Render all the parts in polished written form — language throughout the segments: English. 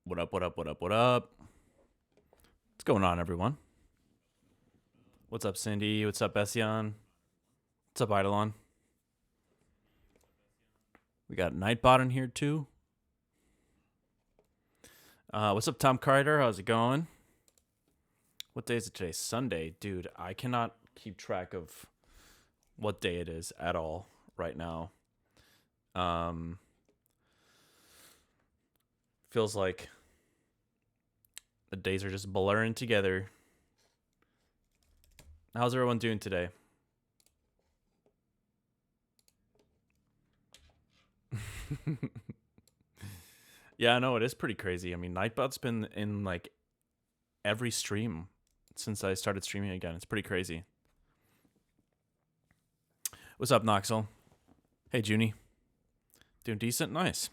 What up, what up, what up, what up? What's going on, everyone? What's up, Cindy? What's up, Ession? What's up, Eidolon? We got Nightbot in here, too. What's up, Tom Carter? How's it going? What day is it today? Sunday. Dude, I cannot keep track of what day it is at all right now. Feels like the days are just blurring together. How's everyone doing today? Yeah, I know, it is pretty crazy. I mean, Nightbot's been in like every stream since I started streaming again. It's pretty crazy. What's up, Noxel? Hey, Junie. Doing decent? Nice.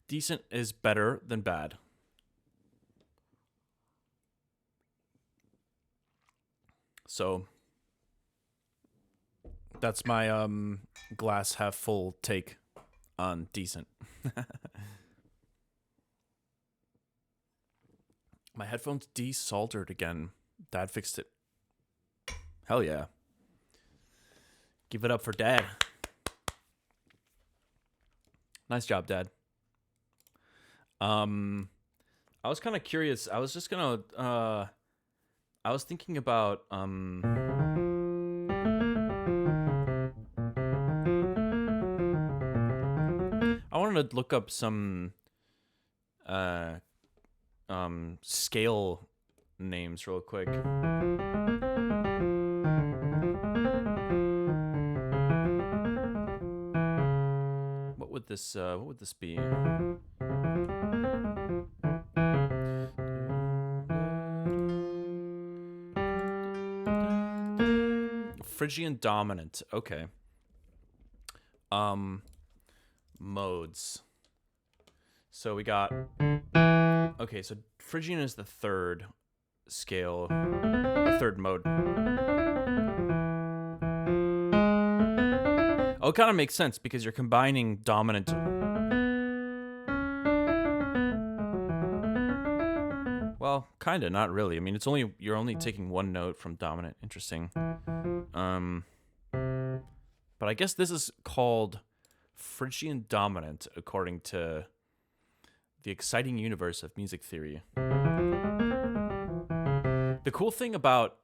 Decent is better than bad. So that's my glass half full take on decent. My headphones desoldered again. Dad fixed it. Hell yeah. Give it up for Dad. Nice job, Dad. I was kind of curious. I was just gonna I was thinking about I wanted to look up some scale names real quick. What would this be? Phrygian dominant. Okay. Modes. So we got. Okay, so Phrygian is the third scale, third mode. Oh, it kind of makes sense because you're combining dominant. Well, kind of, not really. I mean, you're only taking one note from dominant. Interesting. But I guess this is called Phrygian dominant according to the exciting universe of music theory. The cool thing about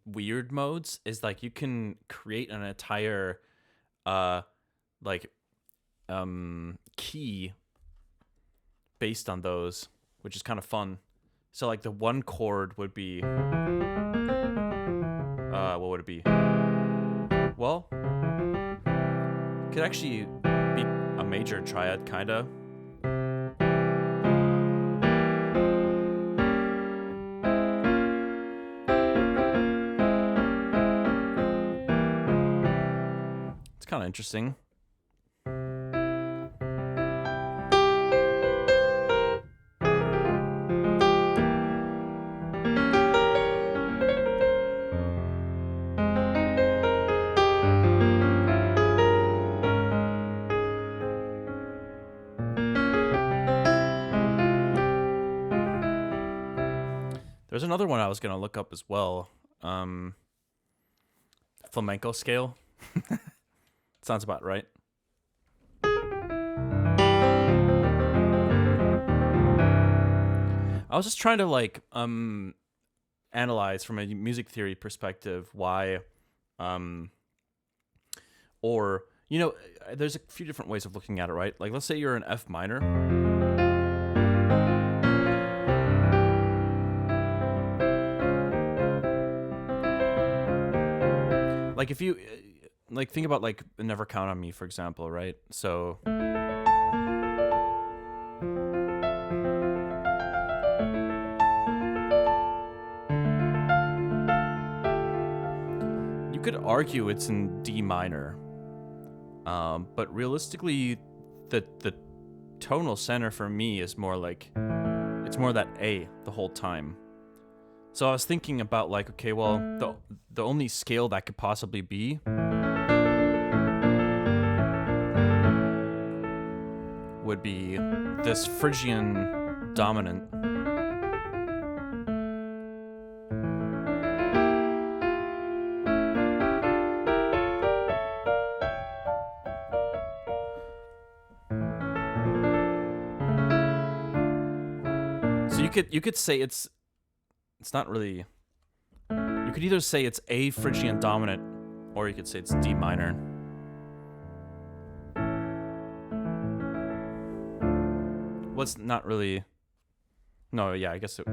weird modes is like you can create an entire key based on those, which is kind of fun. So like the one chord would be what would it be? Well, it could actually be a major triad, kinda. It's kind of interesting. There's another one I was gonna look up as well. Flamenco scale. Sounds about right. I was just trying to like analyze from a music theory perspective why or you know, there's a few different ways of looking at it, right? Like let's say you're in F minor. Like if you like think about like Never Count on Me, for example, right? So you could argue it's in D minor, but realistically, the tonal center for me is more like it's more that A the whole time. So I was thinking about like, okay, well, the only scale that could possibly be would be this Phrygian dominant. So you could say it's not really. You could either say it's A Phrygian dominant, or you could say it's D minor. What's not really. No, yeah, I guess it.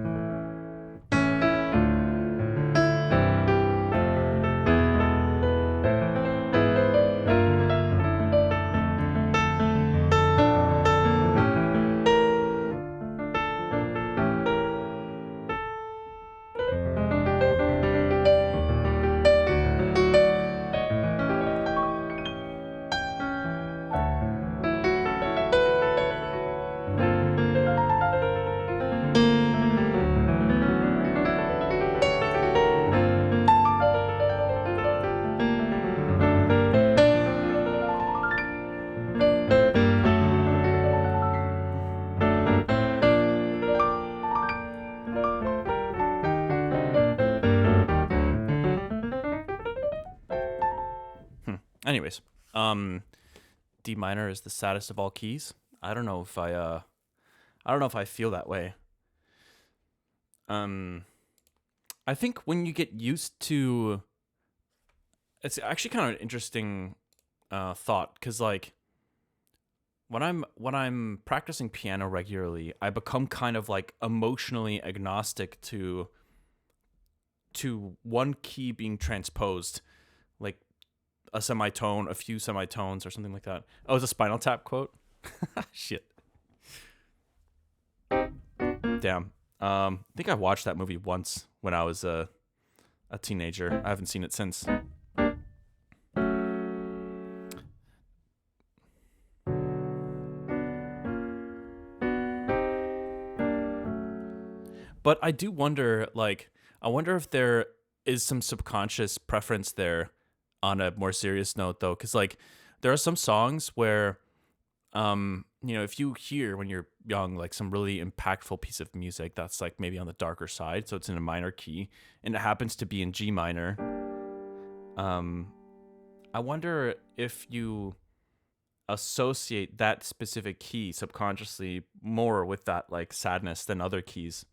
Anyways, D minor is the saddest of all keys. I don't know if I feel that way. I think when you get used to, it's actually kind of an interesting thought, because like when I'm practicing piano regularly, I become kind of like emotionally agnostic to one key being transposed, like a semitone, a few semitones, or something like that. Oh, it's a Spinal Tap quote. Shit. Damn. I think I watched that movie once when I was a teenager. I haven't seen it since. But I do wonder, like, I wonder if there is some subconscious preference there on a more serious note, though. Because, like, there are some songs where, if you hear when you're young, like, some really impactful piece of music that's, like, maybe on the darker side, so it's in a minor key, and it happens to be in G minor, I wonder if you associate that specific key subconsciously more with that, like, sadness than other keys.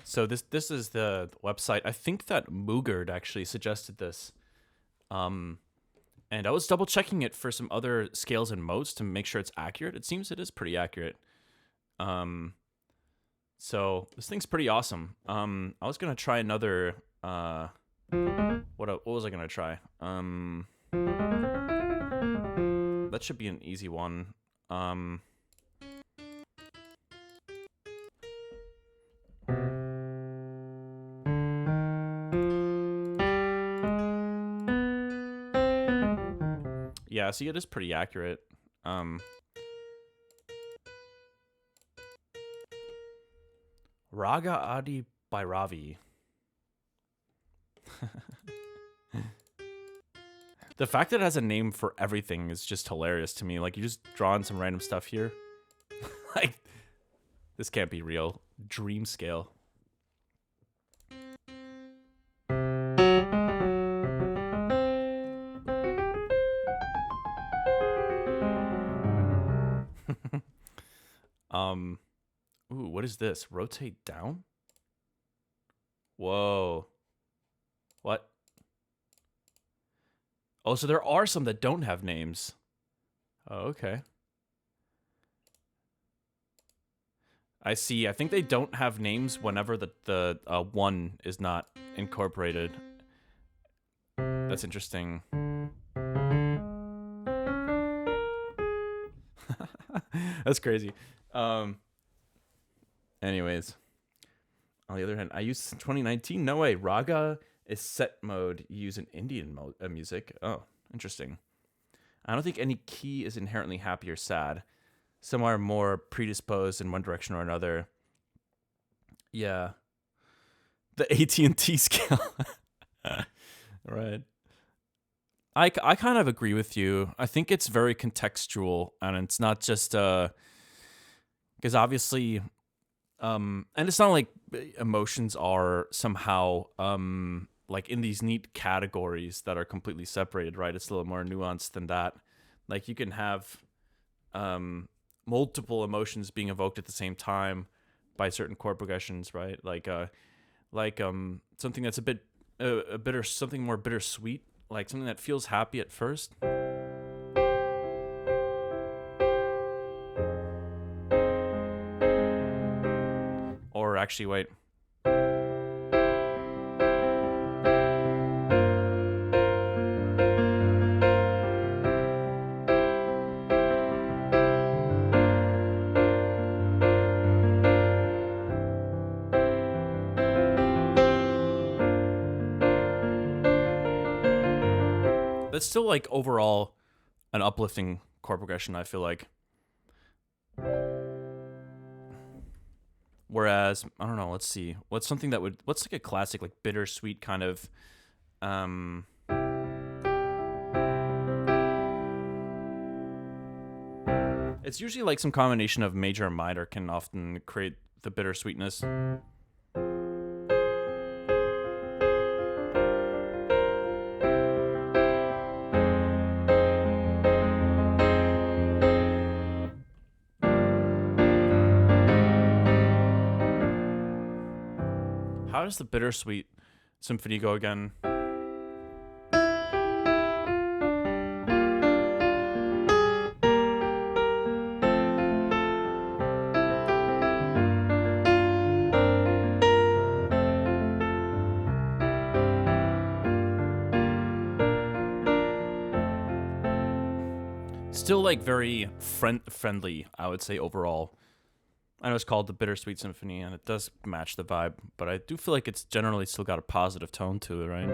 So this is the website. I think that Moogard actually suggested this. And I was double checking it for some other scales and modes to make sure it's accurate. It seems it is pretty accurate. So this thing's pretty awesome. I was gonna try another. What was I gonna try? That should be an easy one. Yeah, see, it is pretty accurate. Raga Adi Bhairavi. The fact that it has a name for everything is just hilarious to me. Like, you just drawing some random stuff here. Like, this can't be real. Dream scale. Ooh, what is this? Rotate down? Whoa. What? Oh, so there are some that don't have names. Oh, okay. I see. I think they don't have names whenever the one is not incorporated. That's interesting. That's crazy. Anyways, on the other hand, I used 2019. No way. Raga is set mode. You use an Indian music. Oh, interesting. I don't think any key is inherently happy or sad. Some are more predisposed in one direction or another. Yeah. The AT&T scale. Right. I kind of agree with you. I think it's very contextual, and it's not just because obviously and it's not like emotions are somehow like in these neat categories that are completely separated, right? It's a little more nuanced than that. Like, you can have multiple emotions being evoked at the same time by certain chord progressions, right? Like something that's a bitter, something more bittersweet, like something that feels happy at first. Or actually, wait. That's still, like, overall an uplifting chord progression, I feel like. Whereas, I don't know, let's see. What's like a classic, like, bittersweet kind of it's usually like some combination of major and minor can often create the bittersweetness. How does the Bittersweet Symphony go again? Still, like, very friendly, I would say, overall. I know it's called the Bittersweet Symphony, and it does match the vibe, but I do feel like it's generally still got a positive tone to it, right?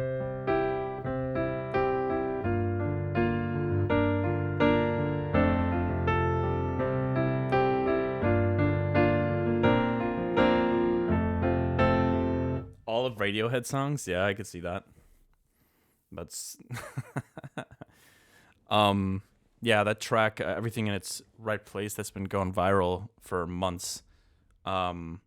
All of Radiohead songs? Yeah, I could see that. That's... Yeah, that track, everything in its right place, that's been going viral for months. That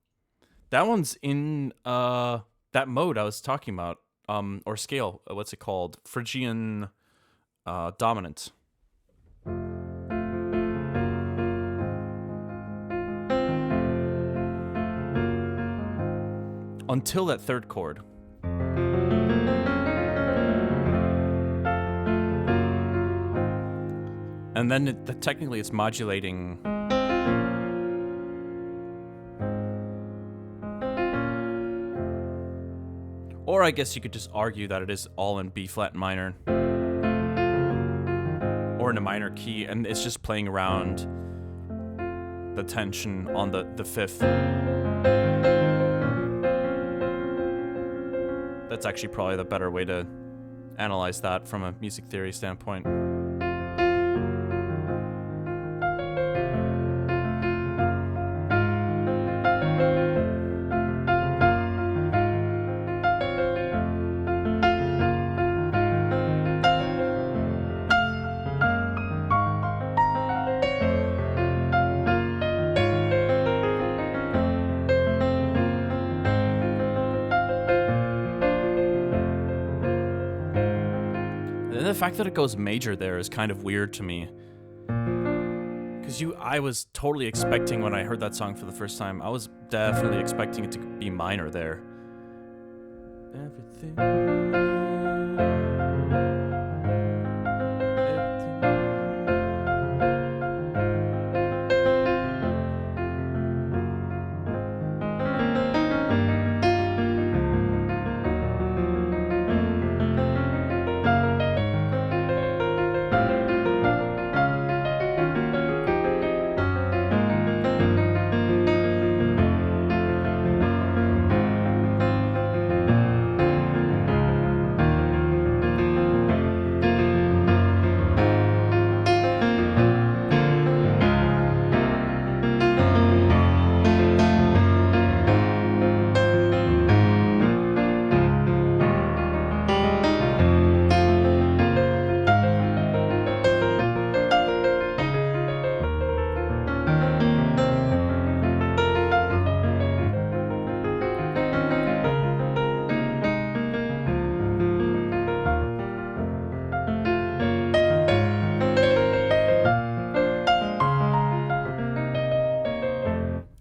one's in that mode I was talking about, or scale. What's it called? Phrygian dominant. Until that third chord. And then technically it's modulating. Or I guess you could just argue that it is all in B flat minor. Or in a minor key, and it's just playing around the tension on the fifth. That's actually probably the better way to analyze that from a music theory standpoint. The fact that it goes major there is kind of weird to me. Because I was totally expecting when I heard that song for the first time, I was definitely expecting it to be minor there. Everything.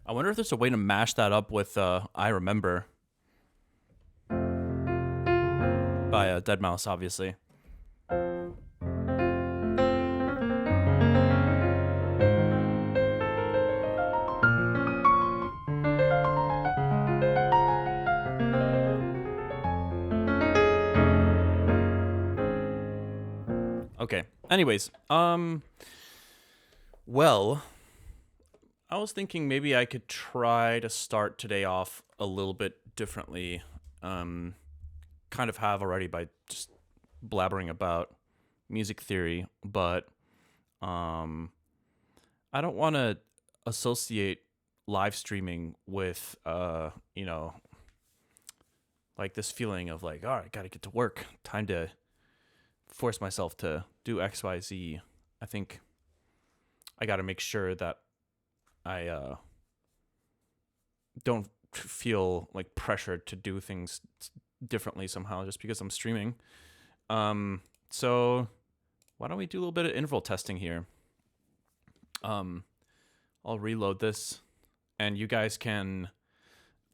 I wonder if there's a way to mash that up with I Remember by Deadmau5, obviously. Okay. Anyways, well, I was thinking maybe I could try to start today off a little bit differently. Kind of have already by just blabbering about music theory, but I don't want to associate live streaming with like this feeling of like, all right, gotta get to work, time to force myself to do XYZ. I think I gotta make sure that I don't feel like pressured to do things differently somehow just because I'm streaming. So why don't we do a little bit of interval testing here? I'll reload this, and you guys can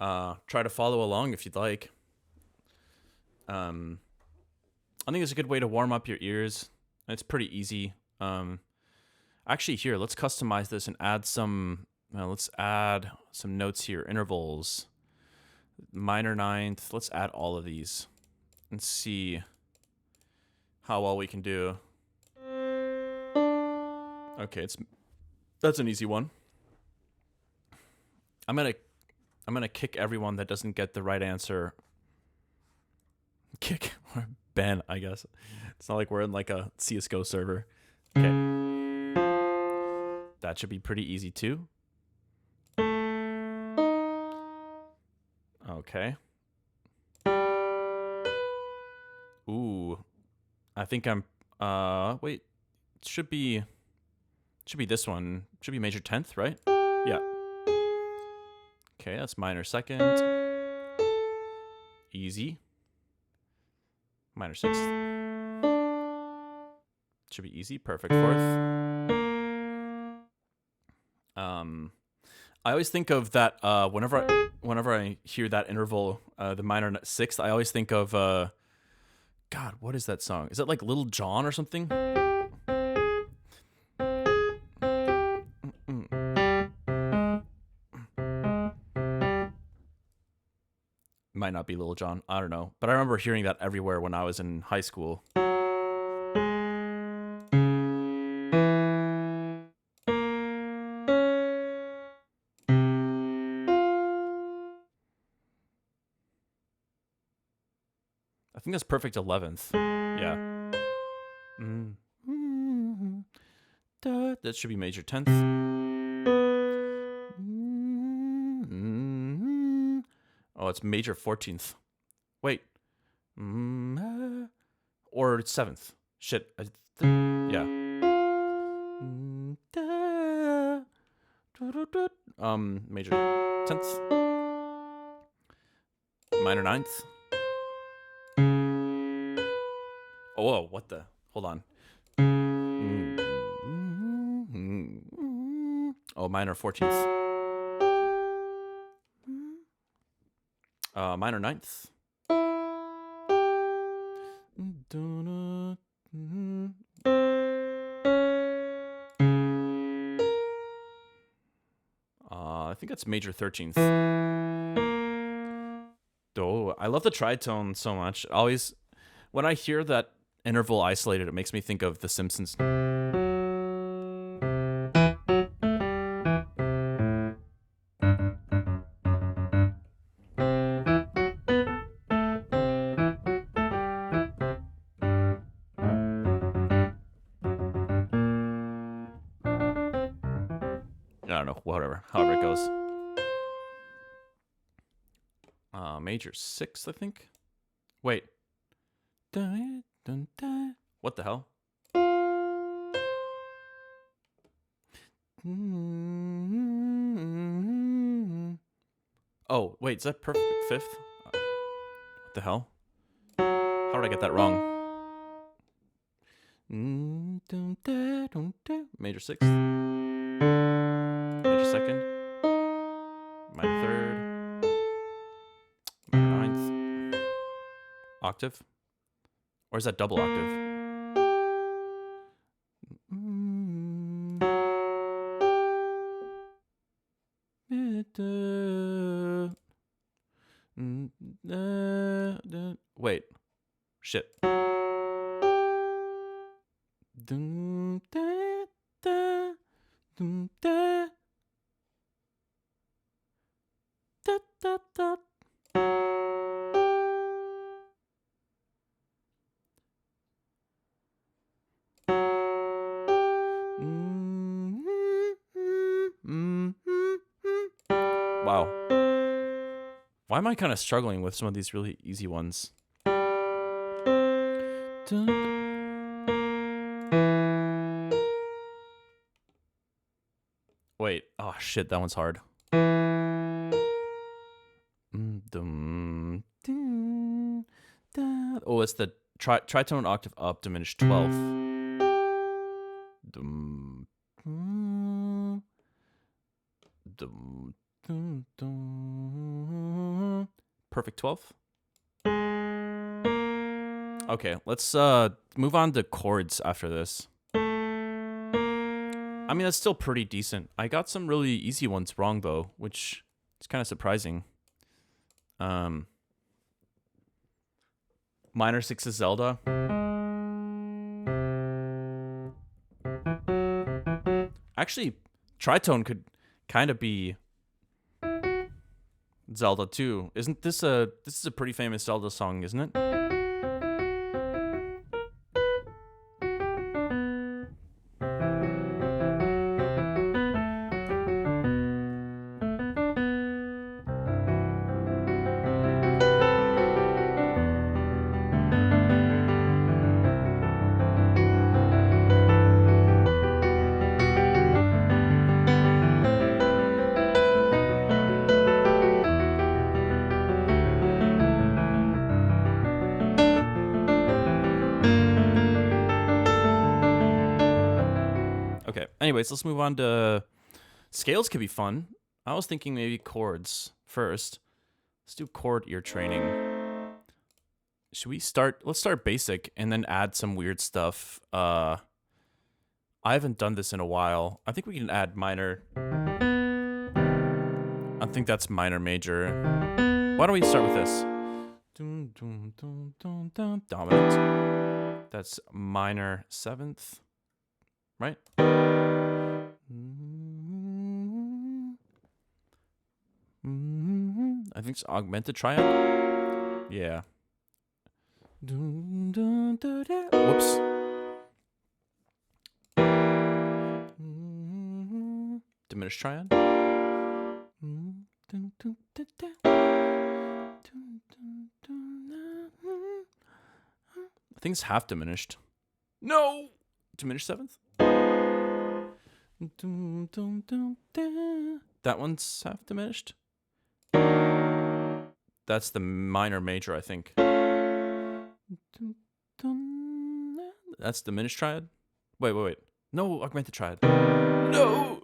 Try to follow along if you'd like. I think it's a good way to warm up your ears. It's pretty easy. Actually, here, let's customize this and add some. Let's add some notes here. Intervals, minor ninth. Let's add all of these and see how well we can do. Okay, that's an easy one. I'm gonna kick everyone that doesn't get the right answer. Kick or ban, I guess. It's not like we're in like a CS:GO server. Okay, that should be pretty easy too. Okay. Ooh, I think I'm. Wait, it should be this one. Should be major 10th, right? Yeah. Okay, that's minor second. Easy. Minor 6th. Should be easy. Perfect 4th. I always think of that whenever I hear that interval, the minor 6th, I always think of God, what is that song? Is it like Little John or something? Might not be Little John. I don't know. But I remember hearing that everywhere when I was in high school. I think that's perfect 11th. Yeah. That should be major 10th. Oh, it's major 14th. Wait. Or it's 7th. Shit. Yeah. Major 10th. Minor 9th. Oh, what the? Hold on. Oh, minor 14th. Minor 9th. I think that's major 13th. Oh, I love the tritone so much. Always, when I hear that interval isolated, it makes me think of The Simpsons. I don't know, whatever, however it goes. Major 6th, I think. Wait. What the hell? Oh, wait, is that perfect 5th? What the hell? How did I get that wrong? Major 6th. Major 2nd. Minor 3rd. Minor 9th. Octave? Or is that double octave? Wait. Shit. Wow. Why am I kind of struggling with some of these really easy ones? Wait. Oh, shit. That one's hard. Oh, it's the tritone octave up, diminished 12. perfect 12th. Okay, let's move on to chords after this. I mean, that's still pretty decent. I got some really easy ones wrong, though, which is kind of surprising. Minor 6 is Zelda. Actually, tritone could kind of be Zelda too. Isn't this this is a pretty famous Zelda song, isn't it? Okay, anyways, let's move on to scales. Could be fun. I was thinking maybe chords first. Let's do chord ear training. Should we start? Let's start basic and then add some weird stuff. I haven't done this in a while. I think we can add minor. I think that's minor major. Why don't we start with this? Dominant. That's minor 7th, right? I think it's augmented triad. Yeah. Whoops. Diminished triad. I think it's half diminished. No! Diminished 7th. That one's half diminished. That's the minor major, I think. That's diminished triad. Wait. No, augmented triad. No!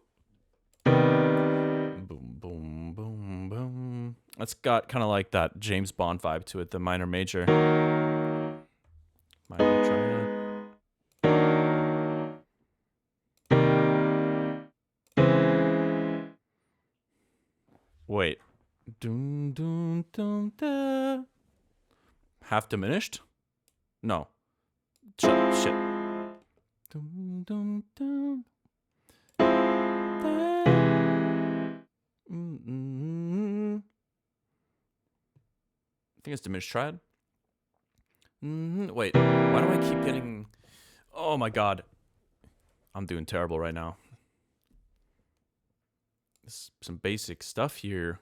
Boom, boom, boom, boom. That's got kind of like that James Bond vibe to it, the minor major. Minor triad. Wait. Dun, dun, dun, dun. Half diminished? No. Shit. Dun, dun, dun. I think it's diminished triad. Wait, why do I keep getting... Oh my god. I'm doing terrible right now. This some basic stuff here.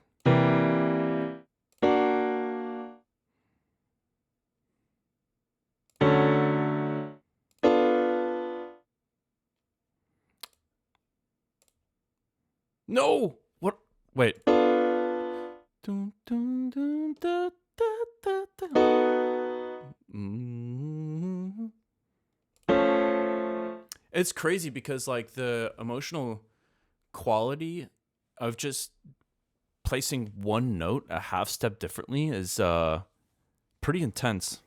No! What? Wait. Dun, dun, dun, da, da, da, da. It's crazy because like the emotional quality of just placing one note a half step differently is pretty intense.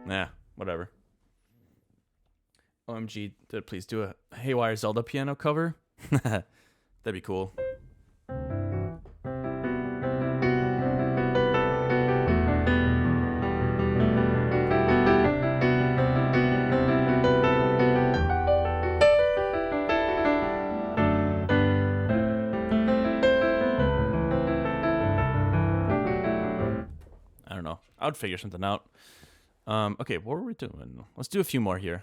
Nah, whatever. OMG, please do a Haywyre Zelda piano cover. That'd be cool. I don't know. I would figure something out. Okay, what were we doing? Let's do a few more here.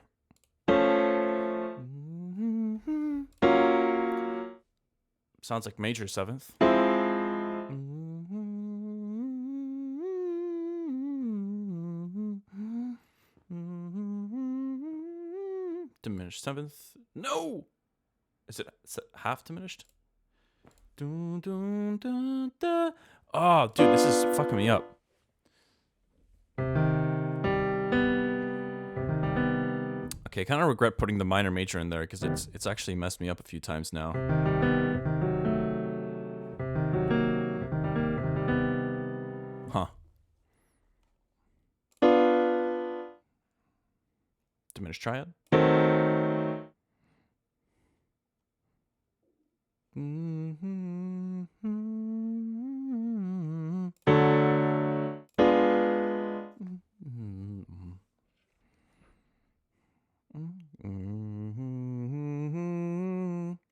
Sounds like major 7th. Diminished 7th. No! Is it half diminished? Oh, dude, this is fucking me up. Okay, I kind of regret putting the minor major in there because it's actually messed me up a few times now. Huh. Diminished triad.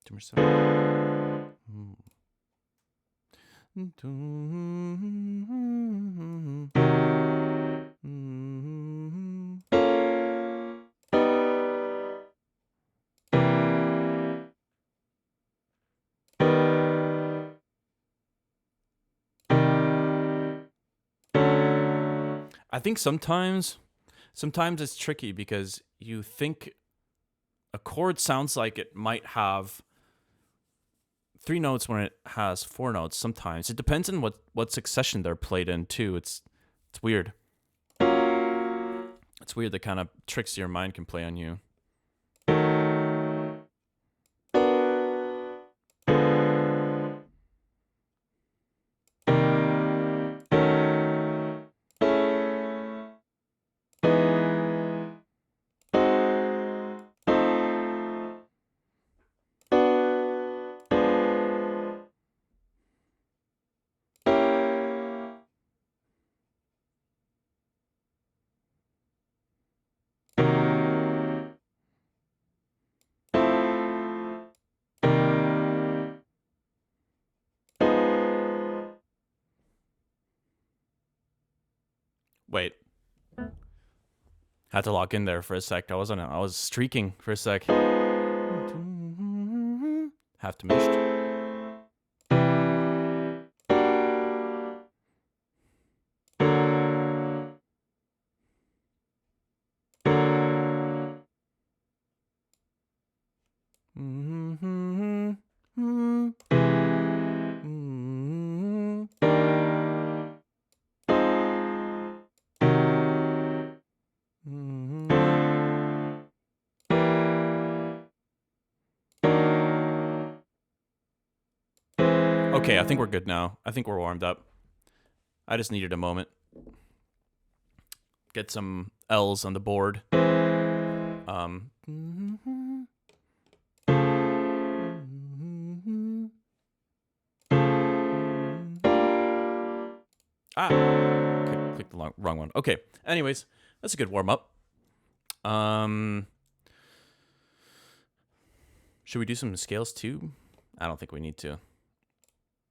Diminished seventh. I think sometimes it's tricky because you think a chord sounds like it might have 3 notes when it has 4 notes. Sometimes it depends on what succession they're played in too. It's weird. It's weird the kind of tricks your mind can play on you. Wait. Had to lock in there for a sec. I was streaking for a sec. Half diminished. Okay, I think we're good now. I think we're warmed up. I just needed a moment. Get some L's on the board. Clicked the wrong one. Okay. Anyways, that's a good warm up. Should we do some scales too? I don't think we need to.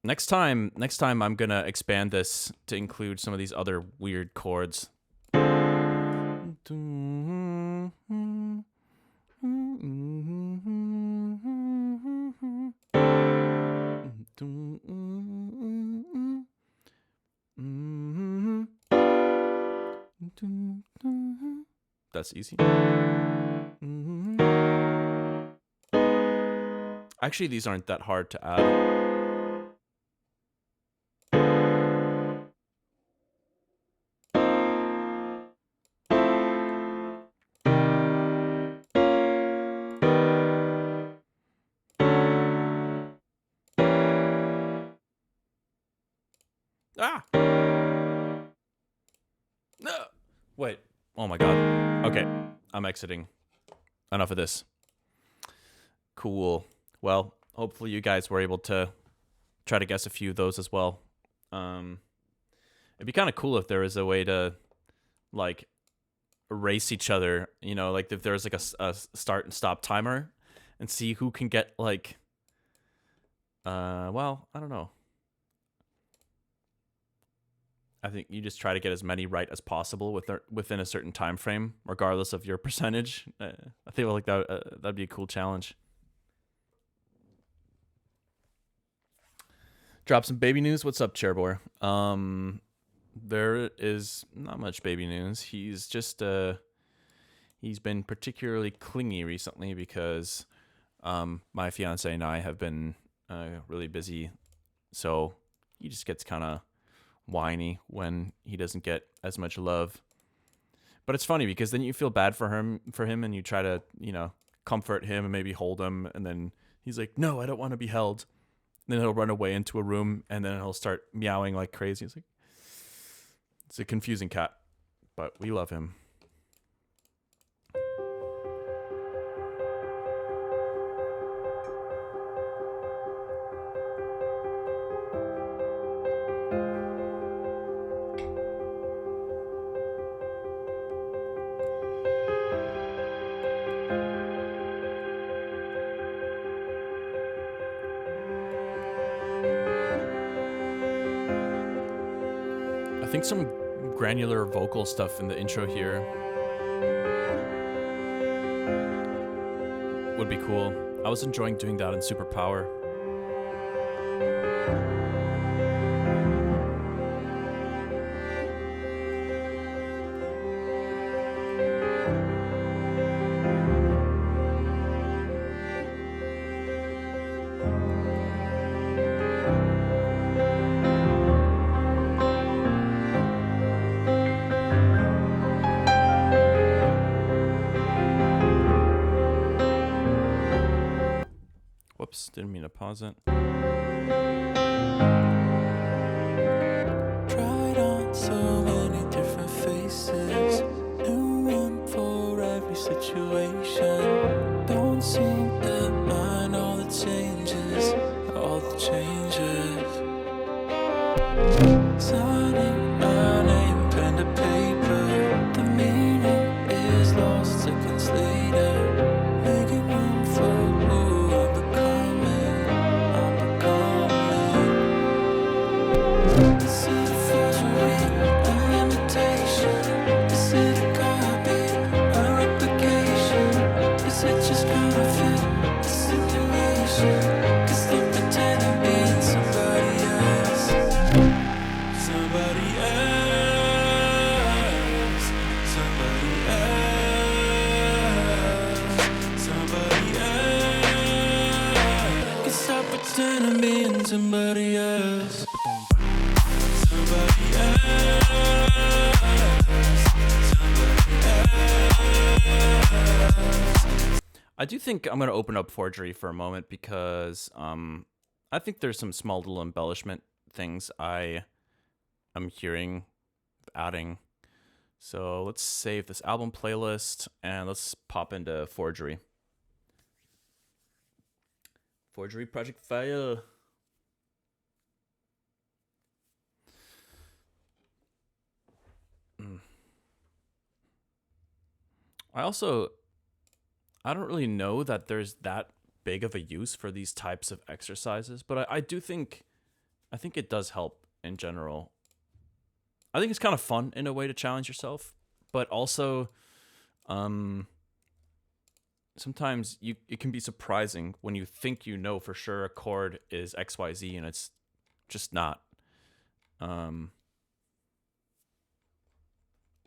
Next time I'm gonna expand this to include some of these other weird chords. That's easy. Actually, these aren't that hard to add. No. Wait. Oh my god. Okay. I'm exiting. Enough of this. Cool. Well, hopefully you guys were able to try to guess a few of those as well. It'd be kind of cool if there was a way to, like, race each other. You know, like if there's like a start and stop timer, and see who can get like. Well, I don't know. I think you just try to get as many right as possible within a certain time frame, regardless of your percentage. I feel like that'd be a cool challenge. Drop some baby news. What's up, Chairboy? There is not much baby news. He's just he's been particularly clingy recently because my fiance and I have been really busy, so he just gets kind of whiny when he doesn't get as much love. But it's funny because then you feel bad for him, and you try to, you know, comfort him and maybe hold him, and then he's like, "No, I don't want to be held." And then he'll run away into a room, and then he'll start meowing like crazy. It's a confusing cat, but we love him. I think some granular vocal stuff in the intro here would be cool. I was enjoying doing that in Superpower. Whoops, didn't mean to pause it. Tried on so many different faces, new one for every situation. Don't seem to mind all the changes, all the changes. Signing my name, pen to paper, the meaning is lost seconds later. Making room for who I'm becoming, Is it a forgery, an imitation? Is it a copy, a replication? Is it just counterfeit, a simulation? 'Cause they're pretending being somebody else. Somebody else. Somebody else. Somebody else. Can stop pretending being somebody else. Somebody else. Somebody else. I do think I'm going to open up Forgery for a moment because I think there's some small little embellishment things I am hearing, adding. So let's save this album playlist and let's pop into Forgery. Forgery project file. I don't really know that there's that big of a use for these types of exercises, but I think it does help in general. I think it's kind of fun in a way to challenge yourself, but also sometimes it can be surprising when you think you know for sure a chord is XYZ and it's just not.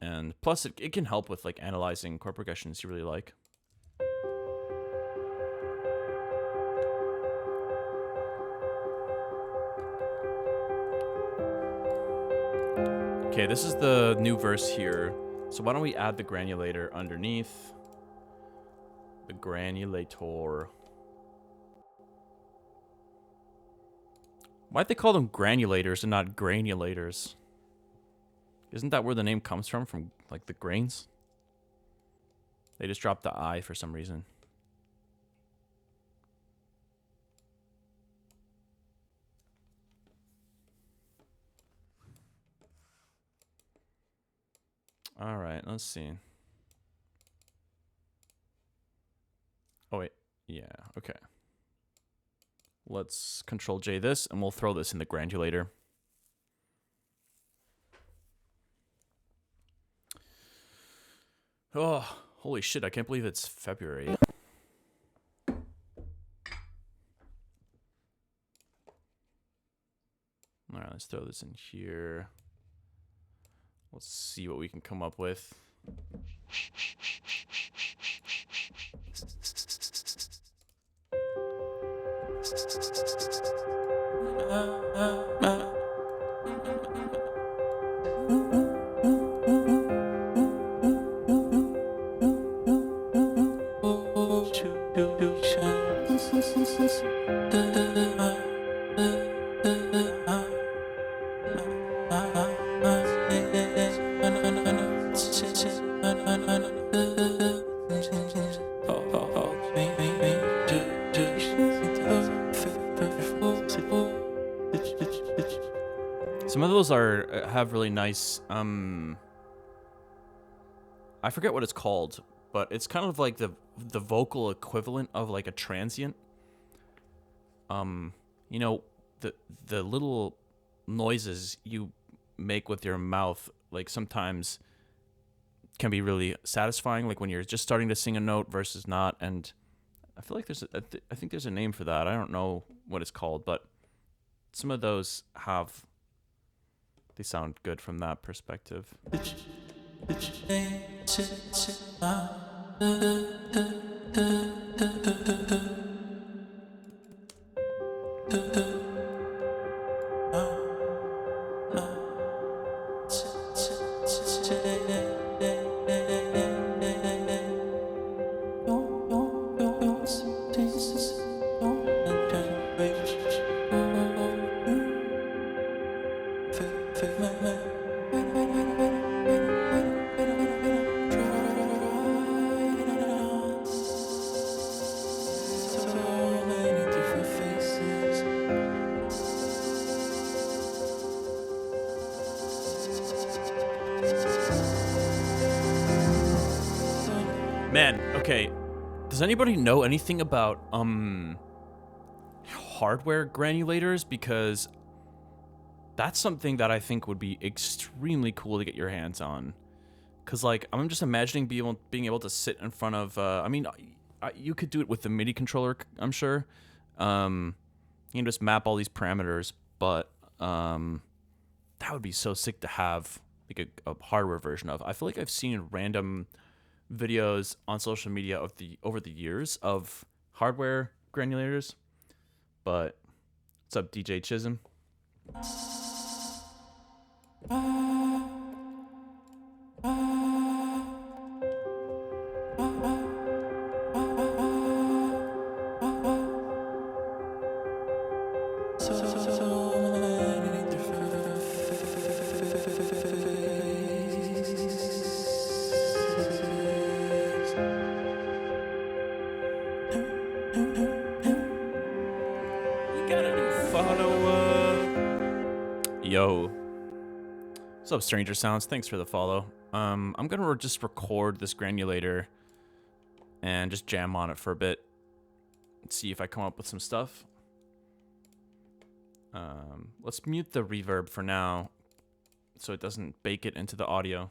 And plus it can help with like analyzing chord progressions you really like. Okay, this is the new verse here. So why don't we add the granulator underneath? The granulator. Why'd they call them granulators and not granulators? Isn't that where the name comes from like the grains? They just dropped the I for some reason. All right, let's see. Oh, wait. Yeah, okay. Let's Control J this, and we'll throw this in the granulator. Oh, holy shit, I can't believe it's February. All right, let's throw this in here. Let's see what we can come up with. have really nice, I forget what it's called, but it's kind of like the vocal equivalent of like a transient. You know, the little noises you make with your mouth, like sometimes can be really satisfying, like when you're just starting to sing a note versus not. And I feel like I think there's a name for that. I don't know what it's called, but some of those they sound good from that perspective. Man, okay. Does anybody know anything about hardware granulators? Because that's something that I think would be extremely cool to get your hands on. Cause like I'm just imagining being able to sit in front of. I mean, you could do it with the MIDI controller, I'm sure. You can just map all these parameters, but that would be so sick to have like a hardware version of. I feel like I've seen random videos on social media of over the years of hardware granulators. But what's up, DJ Chisholm? Yo. What's up, Stranger Sounds? Thanks for the follow. I'm gonna just record this granulator and just jam on it for a bit. Let's see if I come up with some stuff. Let's mute the reverb for now so it doesn't bake it into the audio.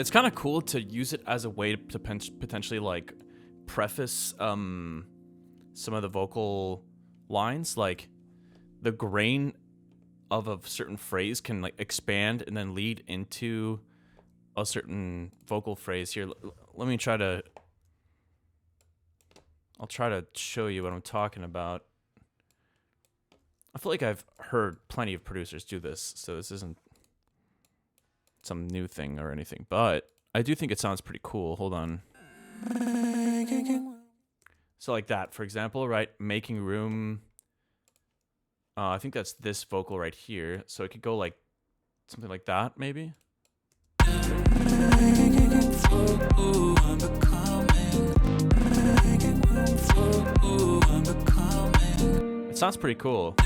It's kind of cool to use it as a way to potentially like preface some of the vocal lines. Like the grain of a certain phrase can like expand and then lead into a certain vocal phrase. Here, let me try to. I'll try to show you what I'm talking about. I feel like I've heard plenty of producers do this, so this isn't some new thing or anything, but I do think it sounds pretty cool. Hold on. So like that, for example, right? Making room. I think that's this vocal right here. So it could go like something like that, maybe. It sounds pretty cool.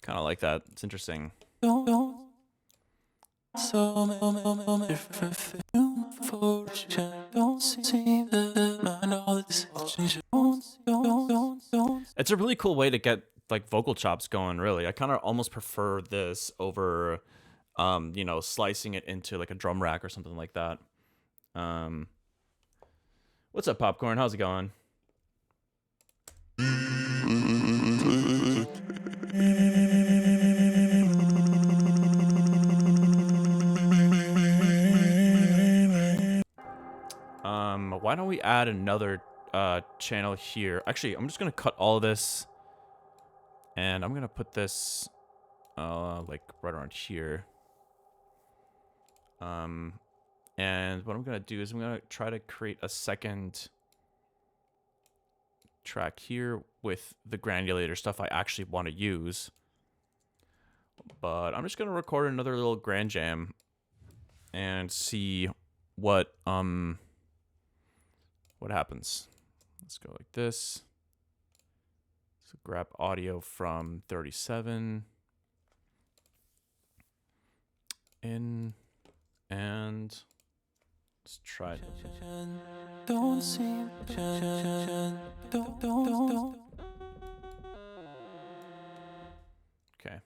Kind of like that. It's interesting. It's a really cool way to get like vocal chops going, really. I kind of almost prefer this over you know, slicing it into like a drum rack or something like that. What's up, Popcorn? How's it going? Why don't we add another channel here? Actually, I'm just gonna cut all of this, and I'm gonna put this like right around here. And what I'm gonna do is I'm gonna try to create a second track here with the granulator stuff I actually want to use. But I'm just gonna record another little grand jam and see what happens. Let's go like this. So grab audio from 37 in, and let's try it. Don't seem don't. Okay.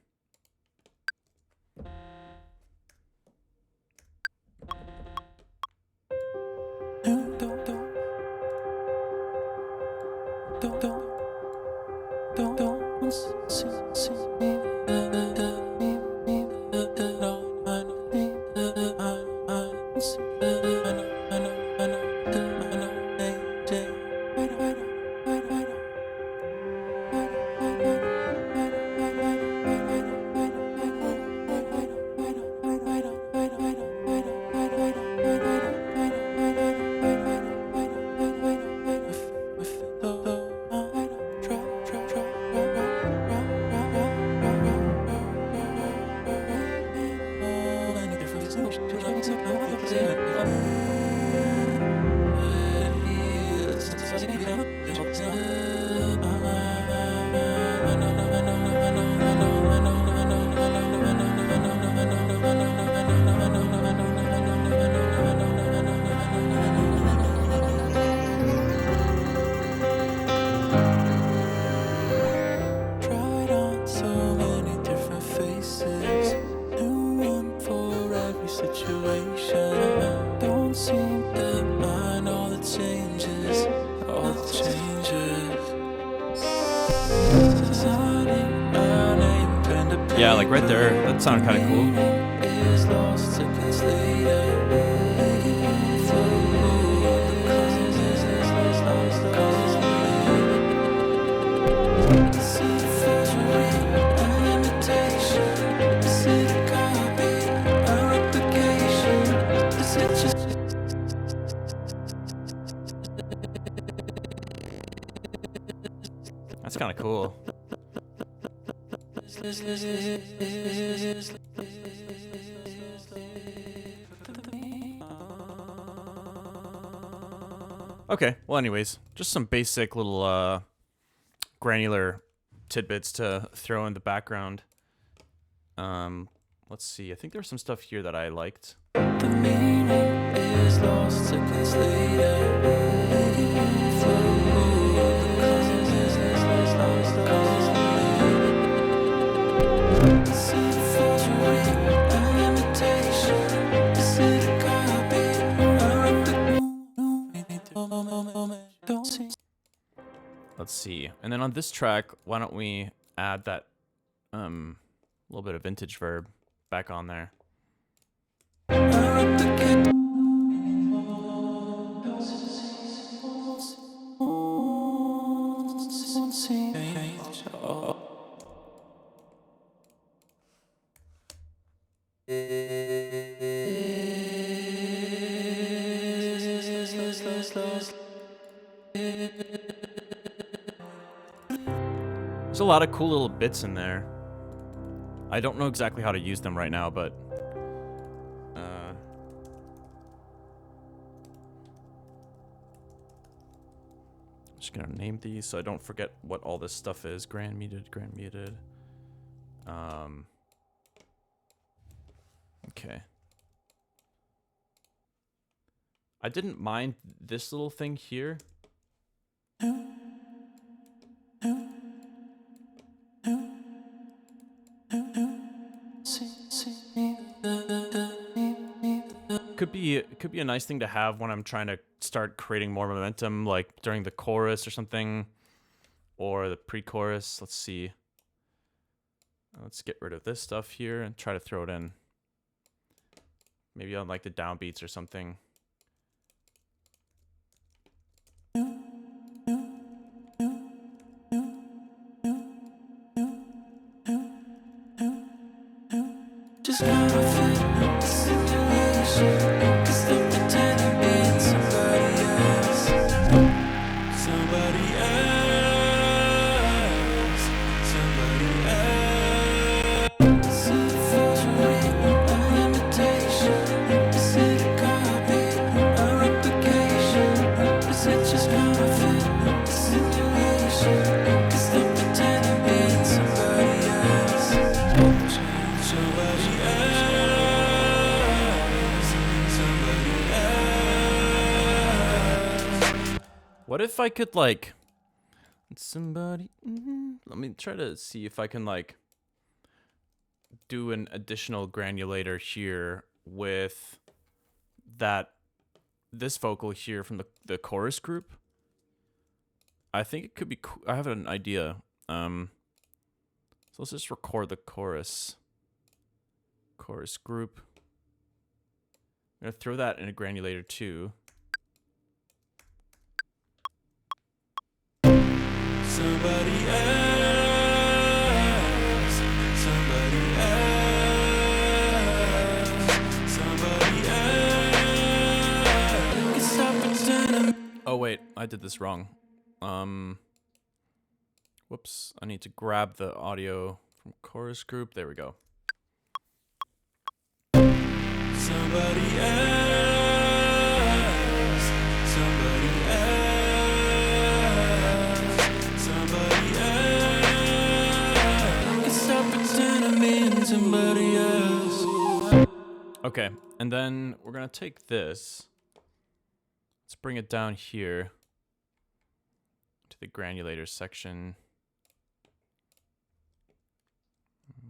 Yeah, like right there, that sounded kind of cool. That's kind of cool. Okay, well anyways, just some basic little granular tidbits to throw in the background. Let's see, I think there's some stuff here that I liked. The meaning is lost seconds Let's see, and then on this track, why don't we add that little bit of vintage verb back on there. There's a lot of cool little bits in there. I don't know exactly how to use them right now, but I'm just gonna name these so I don't forget what all this stuff is. Grand muted. Okay. I didn't mind this little thing here. Could be a nice thing to have when I'm trying to start creating more momentum, like during the chorus or something, or the pre-chorus. Let's see. Let's get rid of this stuff here and try to throw it in. Maybe on like the downbeats or something. Just gotta fit the simulation, 'cause they're pretending being somebody else. Somebody else. Somebody else. Is it a forgery, a imitation? Is it a copy, a replication? Is it just gonna fit the simulation? 'Cause they're pretending being somebody else. Somebody What if I could like somebody? Let me try to see if I can like do an additional granulator here with this vocal here from the chorus group. I think it could be cool. I have an idea. So let's just record the chorus group. I'm gonna throw that in a granulator too. Somebody else, somebody else, somebody else. You can stop pretending. Oh wait, I did this wrong. Whoops, I need to grab the audio from chorus group. There we go. Somebody else, somebody else, somebody else. You can stop pretending being somebody else. Okay, and then we're gonna take this. Let's bring it down here to the granulator section.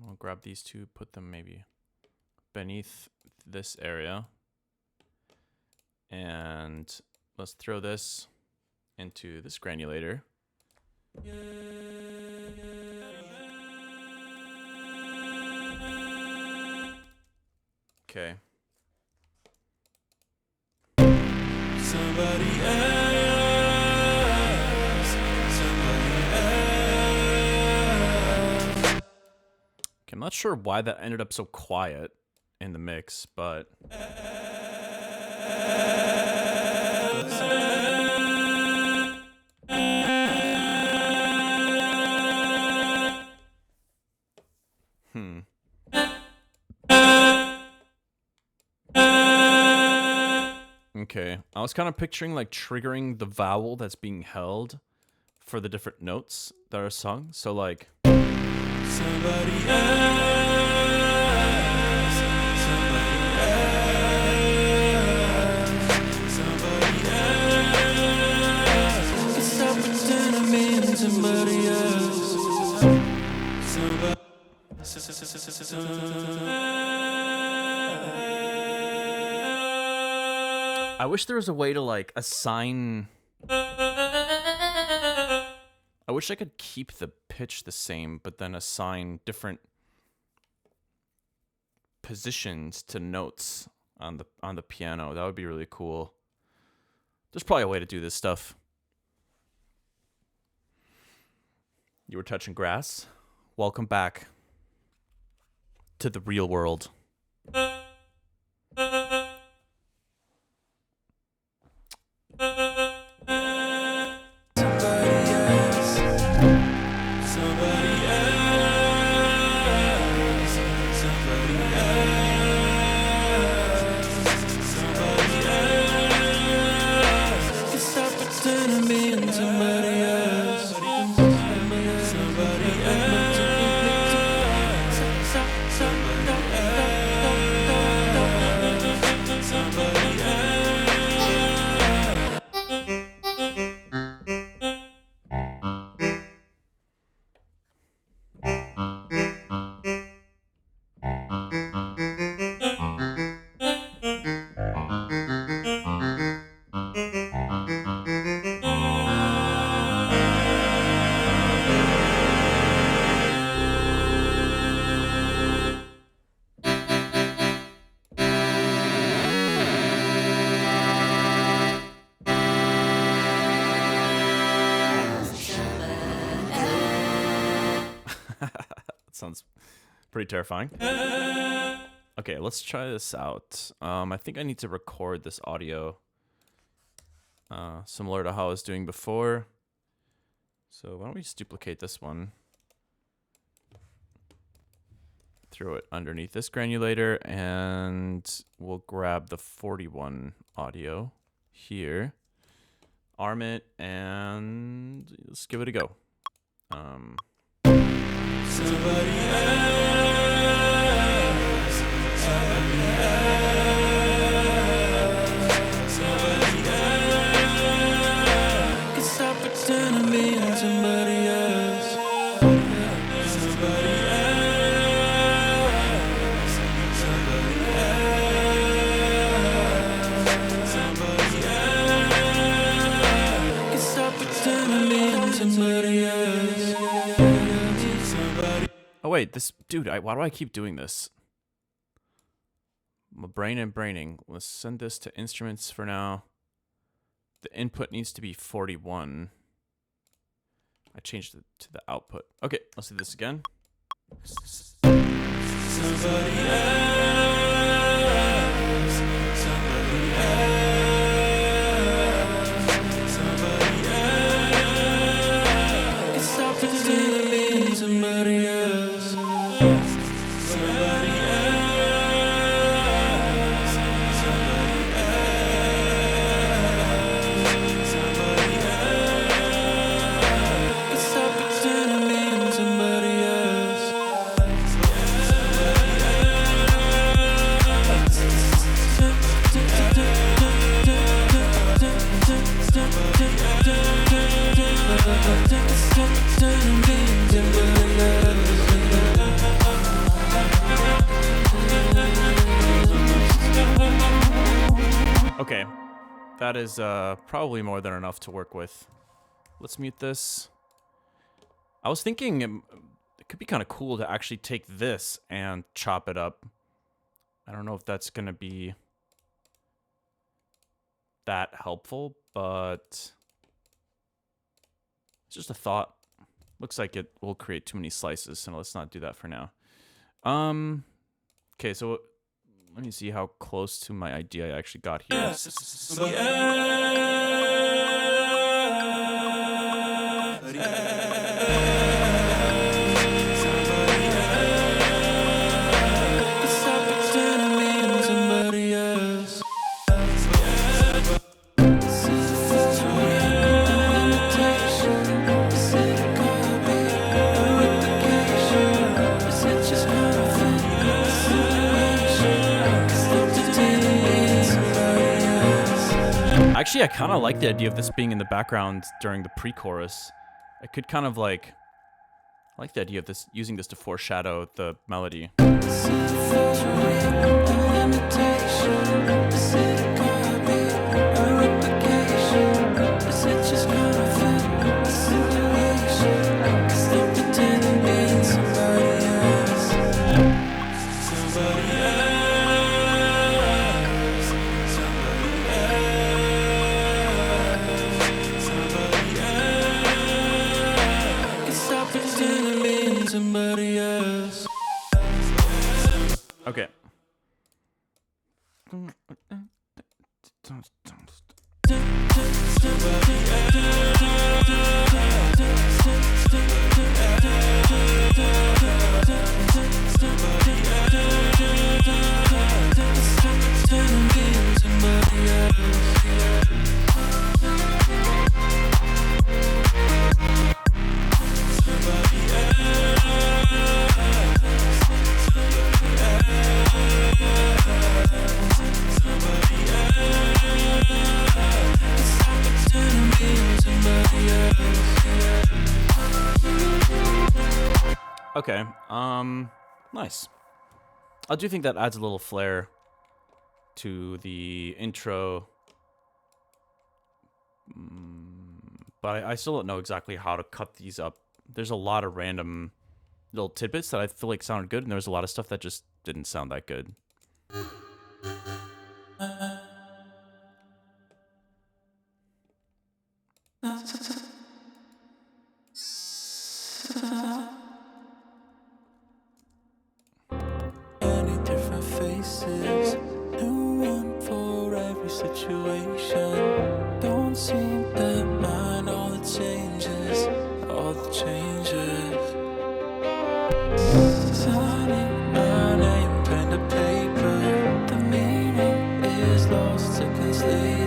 We'll grab these two, put them maybe beneath this area. And let's throw this into this granulator. Okay. Somebody else, somebody else. Okay, I'm not sure why that ended up so quiet in the mix, but Okay. I was kind of picturing like triggering the vowel that's being held for the different notes that are sung. So like Somebody else, somebody else, somebody else. Can stop pretending being somebody else. I wish there was a way to like assign. I wish I could keep the pitch the same, but then assign different positions to notes on the piano. That would be really cool. There's probably a way to do this stuff. You were touching grass. Welcome back to the real world. Sounds pretty terrifying. Okay, let's try this out. I think I need to record this audio similar to how I was doing before. So why don't we just duplicate this one? Throw it underneath this granulator, and we'll grab the 41 audio here. Arm it, and let's give it a go. Somebody else, somebody else, somebody else. Can stop pretending being somebody else. Somebody else, somebody else, somebody else. Can stop pretending being somebody else. Oh wait, this dude, why do I keep doing this? My brain and braining. Let's send this to instruments for now. The input needs to be 41. I changed it to the output. Okay, let's do this again. Somebody else, somebody else, somebody else. Can stop pretending being somebody else. Somebody else, somebody else, somebody else. Can stop pretending being somebody else. Okay, that is probably more than enough to work with. Let's mute this. I was thinking it could be kind of cool to actually take this and chop it up. I don't know if that's going to be that helpful, but it's just a thought. Looks like it will create too many slices, so let's not do that for now. Okay, so let me see how close to my idea I actually got here. Somebody else. Stop pretending being somebody else. Actually, I kind of like the idea of this being in the background during the pre-chorus. I could kind of like... I like the idea of this, using this to foreshadow the melody. Okay. Okay, nice. I do think that adds a little flair to the intro. But I still don't know exactly how to cut these up. There's a lot of random little tidbits that I feel like sounded good, and there was a lot of stuff that just didn't sound that good. Many different faces, new one for every situation. Don't seem to mind all the changes, all the changes. Signing my name, pen to paper. The meaning is lost seconds later.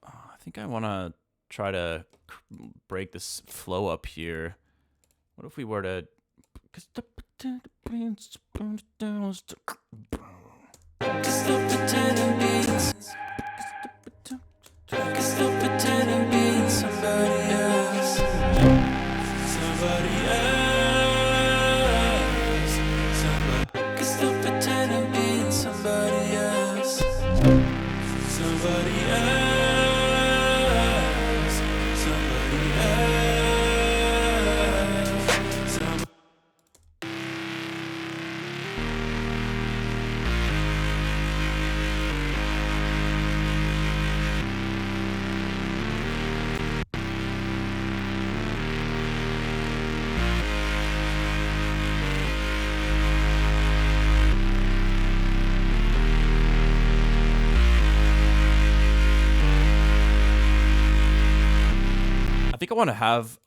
I think I want to try to break this flow up here. What if we were to... I think I want to have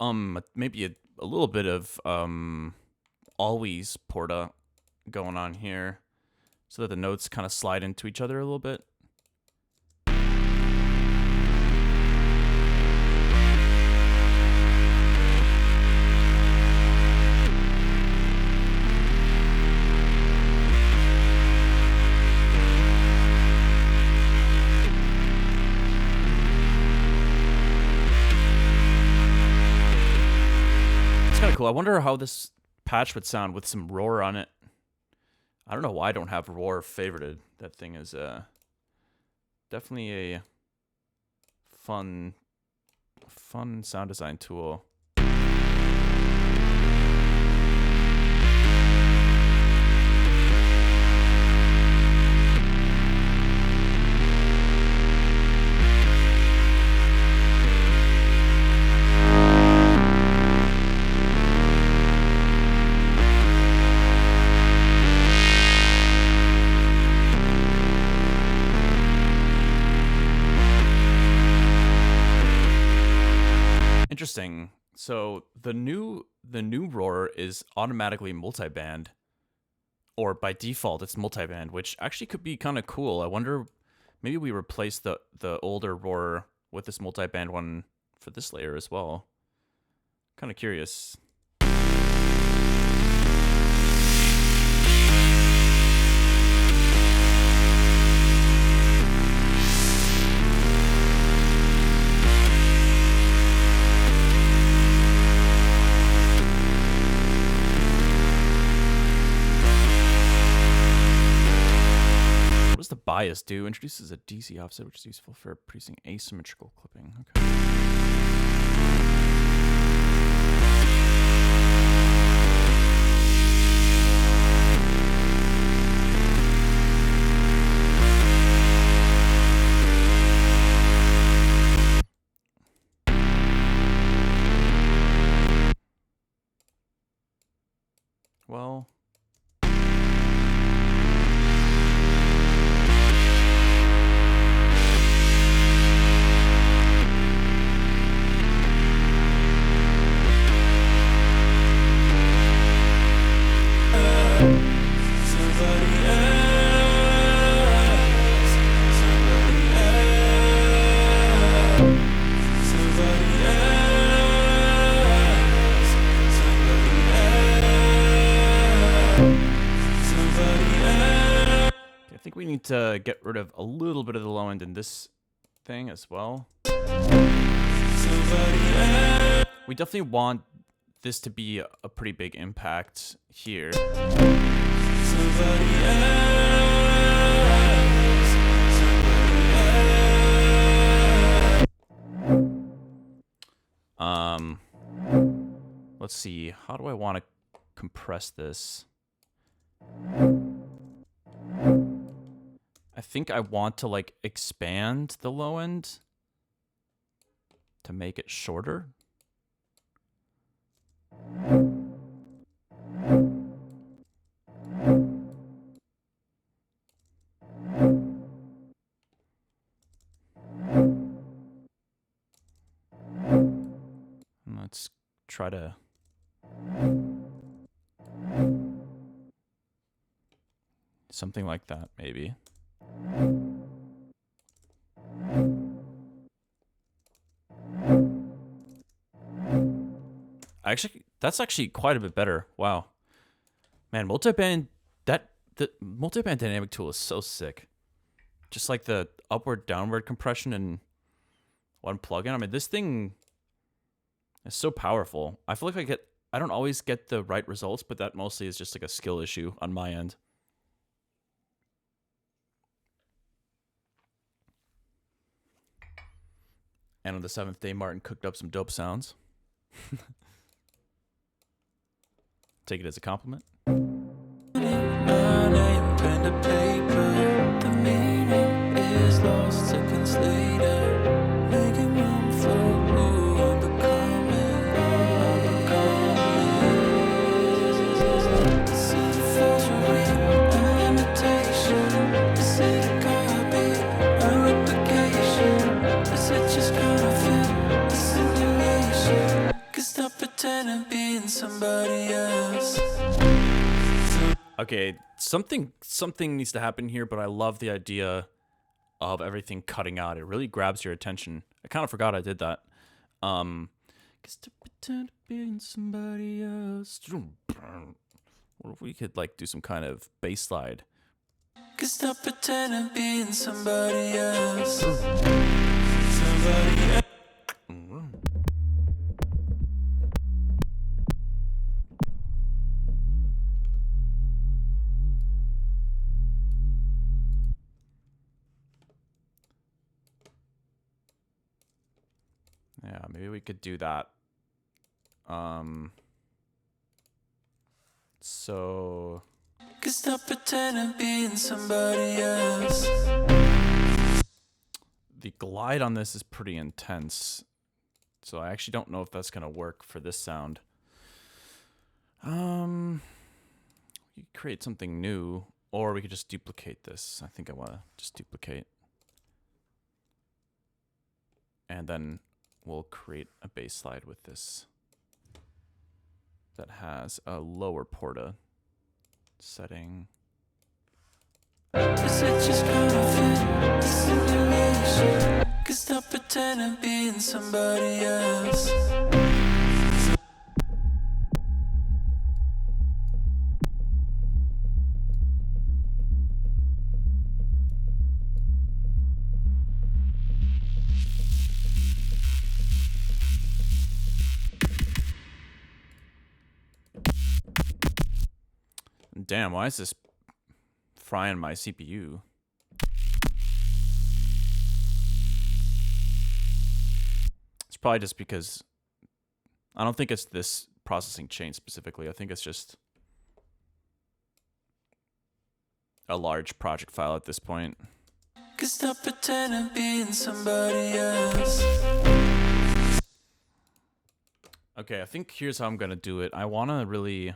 maybe a little bit of always porta going on here, so that the notes kind of slide into each other a little bit. Cool. I wonder how this patch would sound with some roar on it. I don't know why I don't have roar favorited. That thing is definitely a fun sound design tool. Interesting. So the new roar is automatically multiband, or by default it's multiband, which actually could be kind of cool. I wonder, maybe we replace the older roar with this multiband one for this layer as well. Kind of curious. What does the bias do? Introduces a DC offset, which is useful for producing asymmetrical clipping. Okay. Well, I think we need to get rid of a little bit of the low end in this thing as well. We definitely want this to be a pretty big impact here. Let's see. How do I want to compress this? I think I want to like expand the low end to make it shorter. Let's try to something like that, maybe. Actually, that's actually quite a bit better. Wow. Man, multiband, the multiband dynamic tool is so sick. Just like the upward downward compression in one plugin. I mean, this thing is so powerful. I feel like I don't always get the right results, but that mostly is just like a skill issue on my end. And on the 7th day, Martin cooked up some dope sounds. Take it as a compliment. My name, pen to paper. The meaning is lost seconds later. Making room for who I'm becoming. Is it a forgery, an imitation? Is it a copy, a replication? Is it just counterfeit, a simulation? 'Cause stop pretending being somebody else. Okay, something needs to happen here, but I love the idea of everything cutting out. It really grabs your attention. I kind of forgot I did that. 'Cause to pretend to be somebody else. What if we could like do some kind of bass slide? 'Cause stop pretending being somebody else. Somebody else. Yeah, maybe we could do that. So 'Cause stop pretending being somebody else. the glide on this is pretty intense. So I actually don't know if that's gonna work for this sound. You could create something new, or we could just duplicate this. I think I wanna just duplicate. And then we'll create a bass slide with this. that has a lower porta setting. Is it just gonna fit the simulation? Cause stop pretending being somebody else. Damn, why is this frying my CPU? It's probably just because I don't think it's this processing chain specifically. I think it's just a large project file at this point. Cause stop pretending being somebody else. Okay, I think here's how I'm gonna do it. I want to really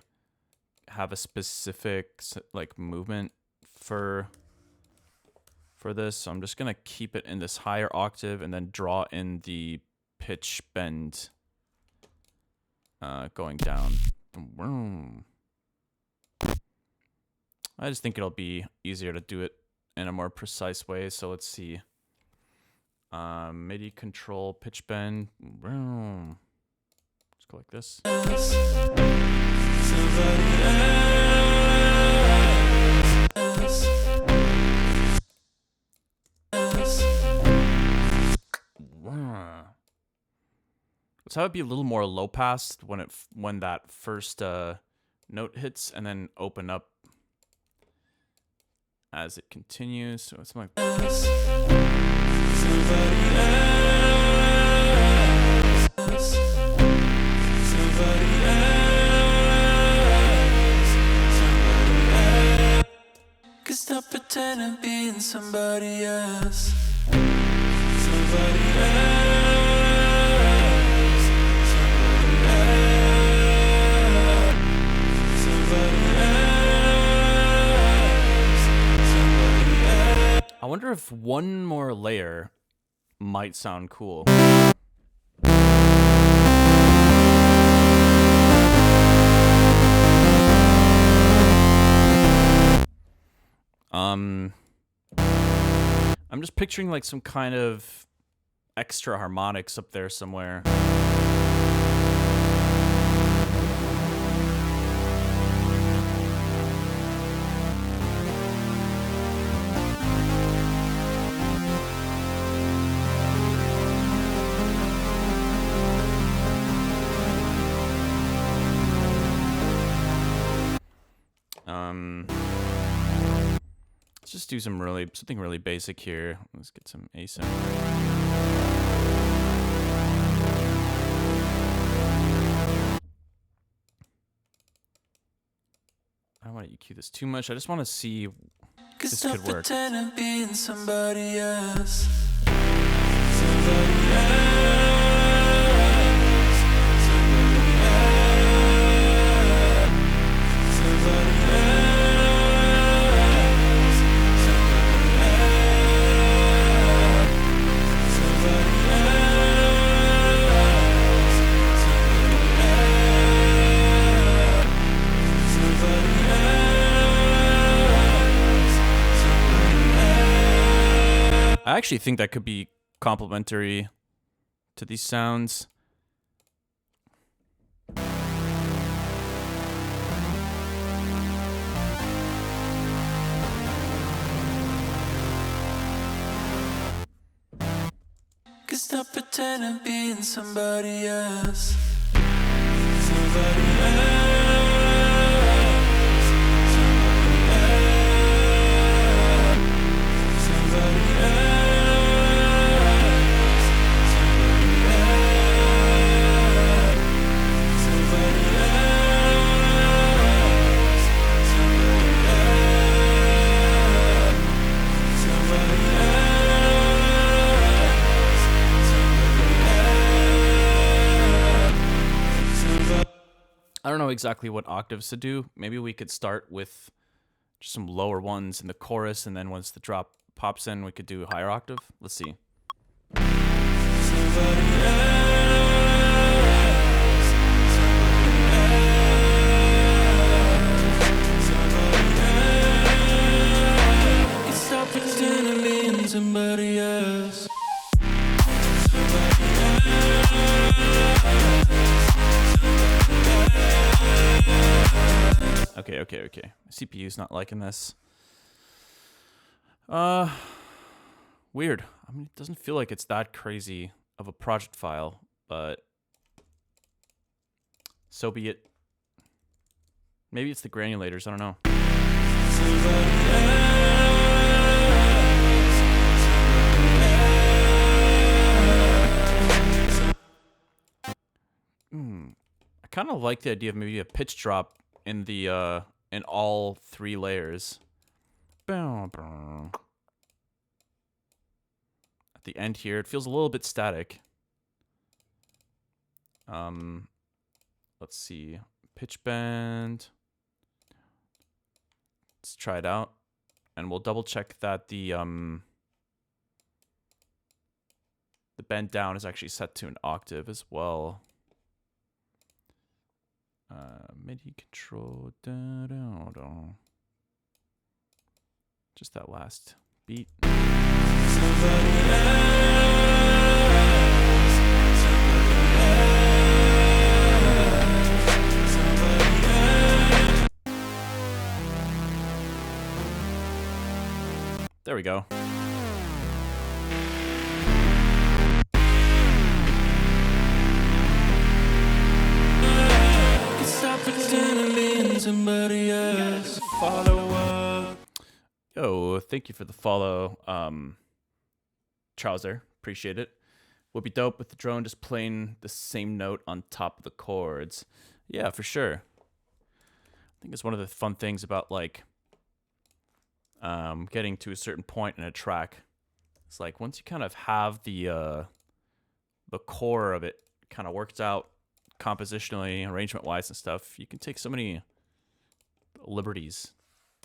have a specific like movement for this, so I'm just gonna keep it in this higher octave and then draw in the pitch bend going down. I just think it'll be easier to do it in a more precise way. So let's see. MIDI control pitch bend. Let's go like this. Let's have it be a little more low pass when that first note hits, and then open up as it continues. So it's like Cause stop pretending being somebody else. Somebody else. Somebody else. Somebody else. Somebody else. I wonder if one more layer might sound cool. I'm just picturing like some kind of extra harmonics up there somewhere. Let's just do something really basic here. Let's get some async. I don't want to EQ this too much. I just want to see if this could work. Pretending being somebody else. Somebody else. Somebody else. Somebody else. I actually think that could be complementary to these sounds. Cause stop pretending being somebody else. Somebody else. Somebody else. I don't know exactly what octaves to do. Maybe we could start with just some lower ones in the chorus, and then once the drop pops in, we could do a higher octave. Let's see. Somebody else. Somebody else. okay. CPU's not liking this. Weird. I mean, it doesn't feel like it's that crazy of a project file, but so be it. Maybe it's the granulators, I don't know. I kind of like the idea of maybe a pitch drop in the in all 3 layers. At the end here, it feels a little bit static. Let's see, pitch bend. Let's try it out, and we'll double check that the bend down is actually set to an octave as well. MIDI control. Just that last beat. There we go. Yo, thank you for the follow, Trouser. Appreciate it. Would be dope with the drone just playing the same note on top of the chords. Yeah, for sure. I think it's one of the fun things about like getting to a certain point in a track. It's like once you kind of have the core of it kind of worked out compositionally, arrangement-wise and stuff, you can take so many liberties.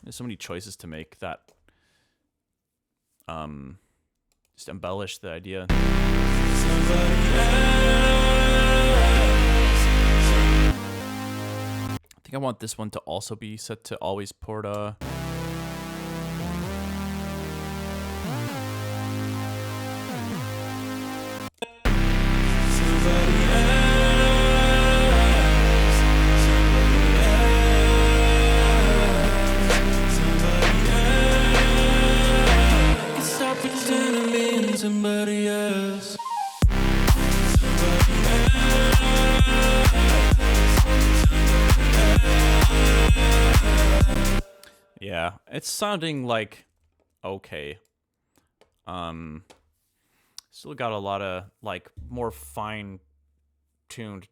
There's so many choices to make that just embellish the idea. I think I want this one to also be set to always porta. Somebody else. Yeah, it's sounding like okay. Still got a lot of like more fine-tuned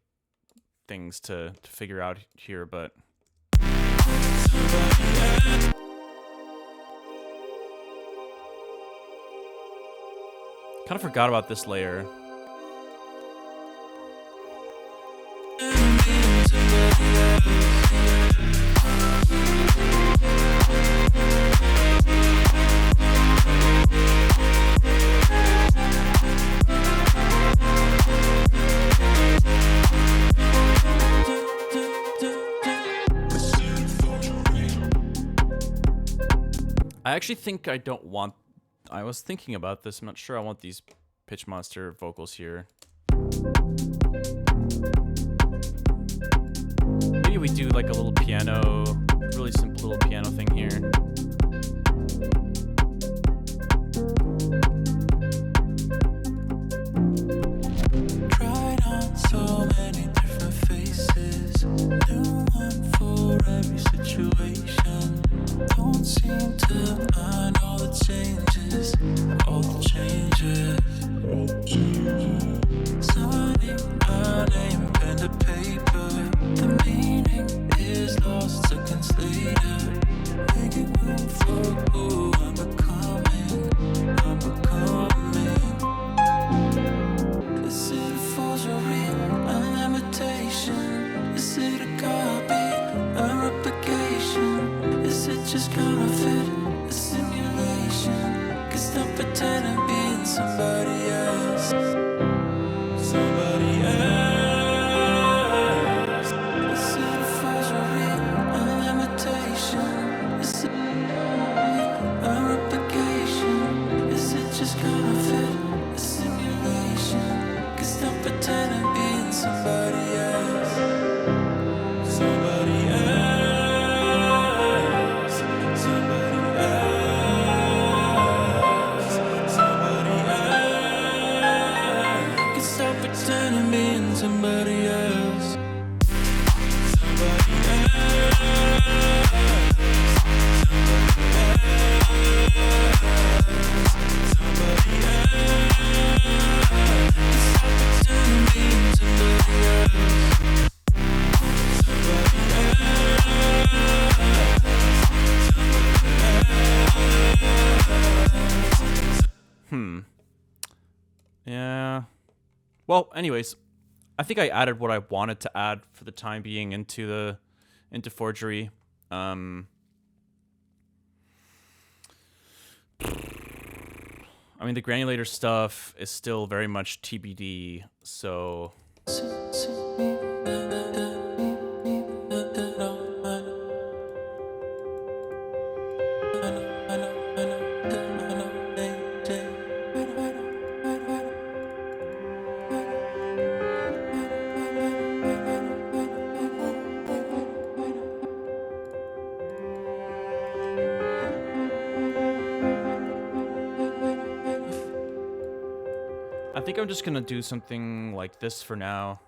things to figure out here, but kind of forgot about this layer. I actually think I don't want... I was thinking about this. I'm not sure I want these pitch monster vocals here. Maybe we do like a little piano, really simple little piano thing here. Tried on so many different faces, new one for every situation. Don't seem to mind all the changes, all the changes. Signing my name, pen to paper. The meaning is lost seconds later. Making room for who I'm becoming. I'm becoming. Is it a forgery, an imitation? Is it a copy, a replication? Is it just counterfeit, a simulation? 'Cause I'm pretending being somebody else. Well, anyways, I think I added what I wanted to add for the time being into Forgery. I mean, the granulator stuff is still very much TBD, so I think I'm just gonna do something like this for now.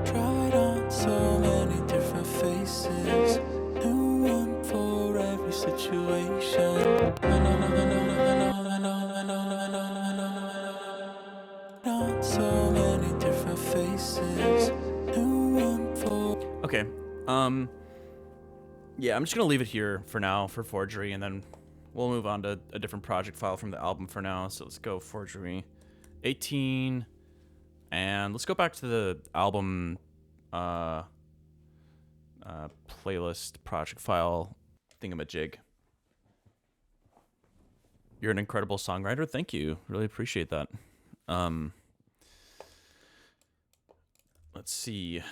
Tried on so many different faces, new one for every situation. Not so many different faces, new one for. Okay. Yeah, I'm just gonna leave it here for now for Forgery, and then we'll move on to a different project file from the album for now. So let's go Forgery 18, and let's go back to the album playlist project file thingamajig. You're an incredible songwriter. Thank you. Really appreciate that. Let's see.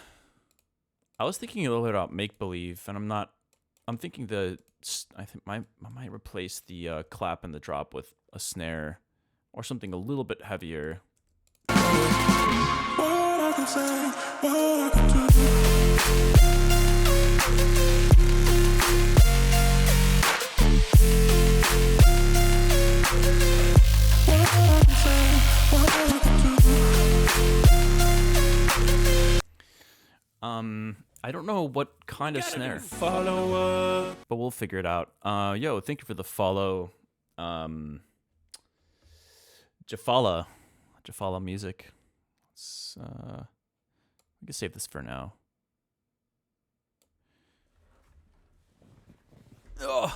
I was thinking a little bit about Make Believe, and I'm thinking I might replace the clap and the drop with a snare or something a little bit heavier. What I can say, what I can do. I don't know what kind of snare, but we'll figure it out. Yo, thank you for the follow. Jafala music. Let's we can save this for now. Ugh.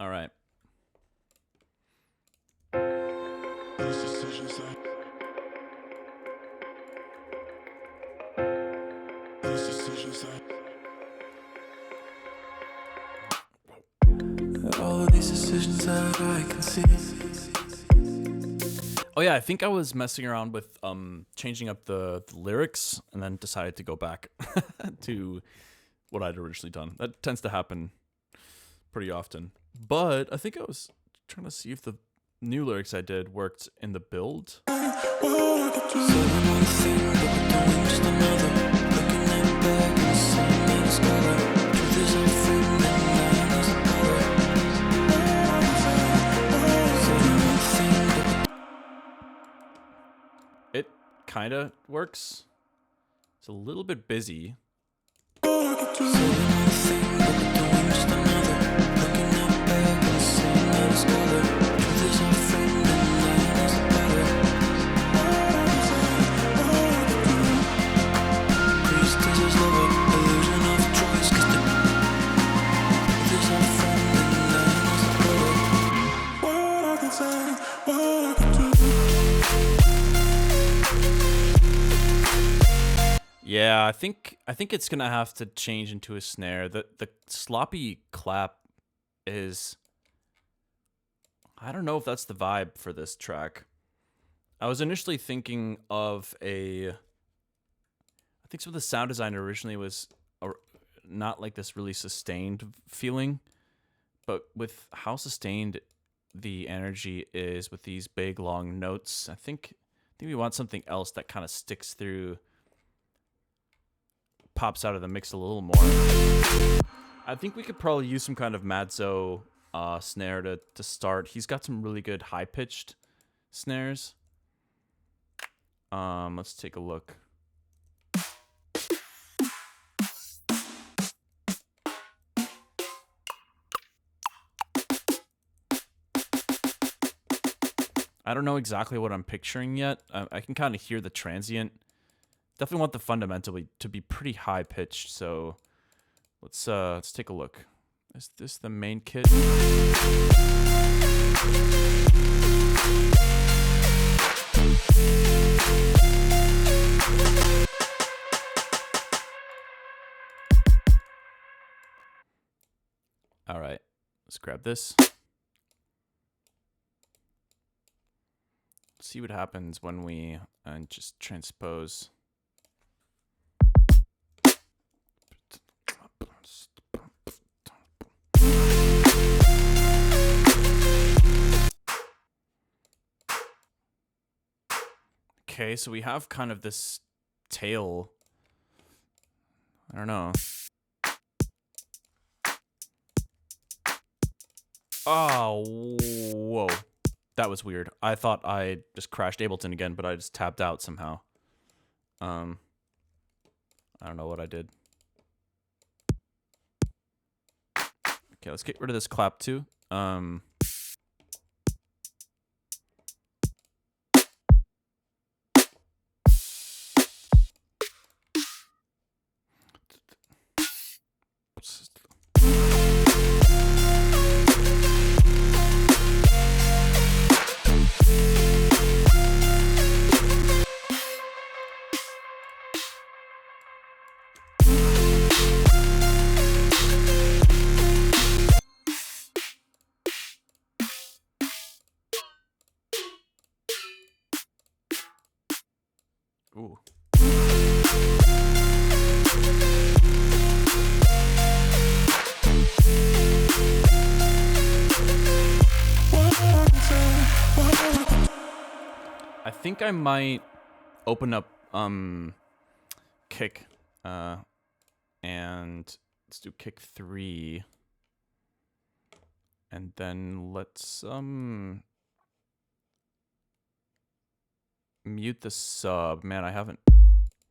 All right. All of these decisions that I can see. Oh yeah, I think I was messing around with changing up the lyrics and then decided to go back to what I'd originally done. That tends to happen pretty often. But I think I was trying to see if the new lyrics I did worked in the build. It kind of works. It's a little bit busy. Illusion of choice, 'cause Yeah, I think it's gonna have to change into a snare. The sloppy clap is, I don't know if that's the vibe for this track. I was initially thinking of I think some of the sound design originally was not like this really sustained feeling, but with how sustained the energy is with these big long notes, I think we want something else that kind of sticks through, pops out of the mix a little more. I think we could probably use some kind of Matzo snare to start. He's got some really good high pitched snares. Let's take a look. I don't know exactly what I'm picturing yet. I can kind of hear the transient. Definitely want the fundamental to be pretty high pitched. So let's take a look. Is this the main kit? All right, let's grab this. See what happens when we just transpose. Okay, so we have kind of this tail. I don't know. Oh, whoa. That was weird. I thought I just crashed Ableton again, but I just tapped out somehow. I don't know what I did. Okay, let's get rid of this clap too. Ooh. I think I might open up kick and let's do kick 3 and then let's mute the sub. Man, I haven't.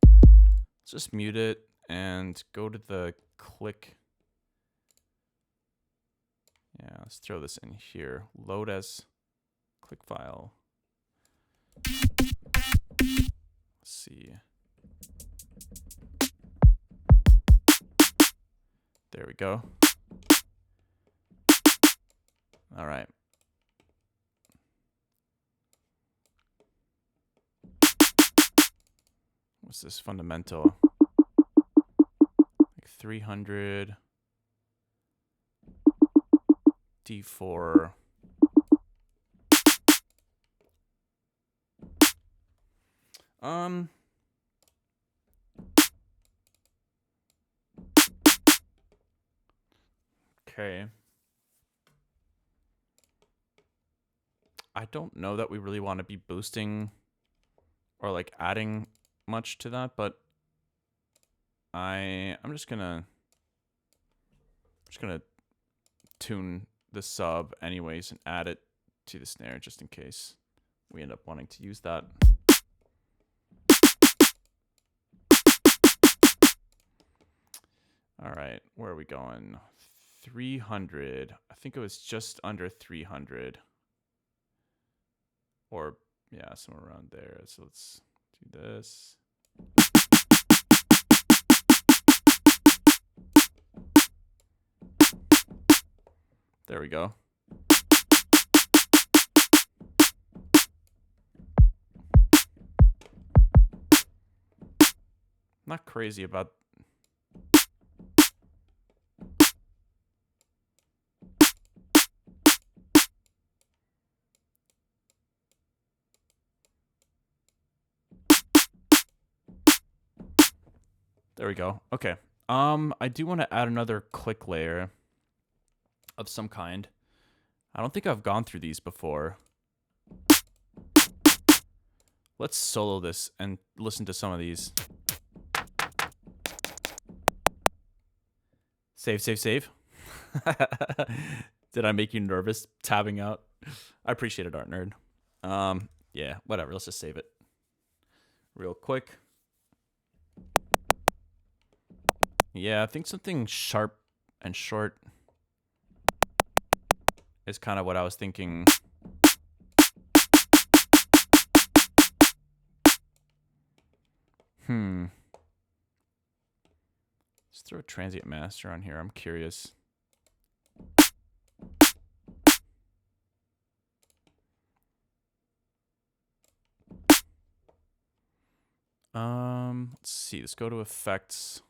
Let's just mute it and go to the click. Yeah, let's throw this in here. Load as click file. Let's see. There we go. All right. What's this fundamental? Like 300 D4. Okay. I don't know that we really want to be boosting or like adding much to that, but I'm just gonna tune the sub anyways and add it to the snare just in case we end up wanting to use that. All right, where are we going? 300. I think it was just under 300. Or, yeah, somewhere around there. So let's do this. There we go. Not crazy about. There we go. Okay. I do want to add another click layer of some kind. I don't think I've gone through these before. Let's solo this and listen to some of these. Save, save, save. Did I make you nervous tabbing out? I appreciate it, Art Nerd. Yeah, whatever. Let's just save it real quick. Yeah, I think something sharp and short is kind of what I was thinking. Let's throw a transient master on here. I'm curious. Let's see. Let's go to effects.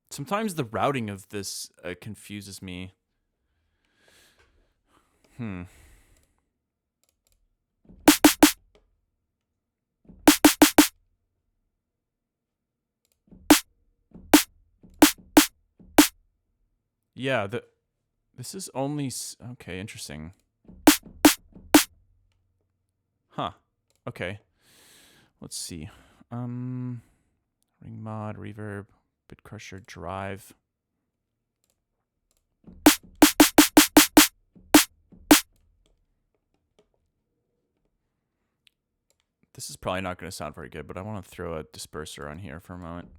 Sometimes the routing of this confuses me. Yeah, this is only okay, interesting. Huh. Okay. Let's see. Ring mod, reverb, bit crusher, drive. This is probably not going to sound very good, but I want to throw a disperser on here for a moment.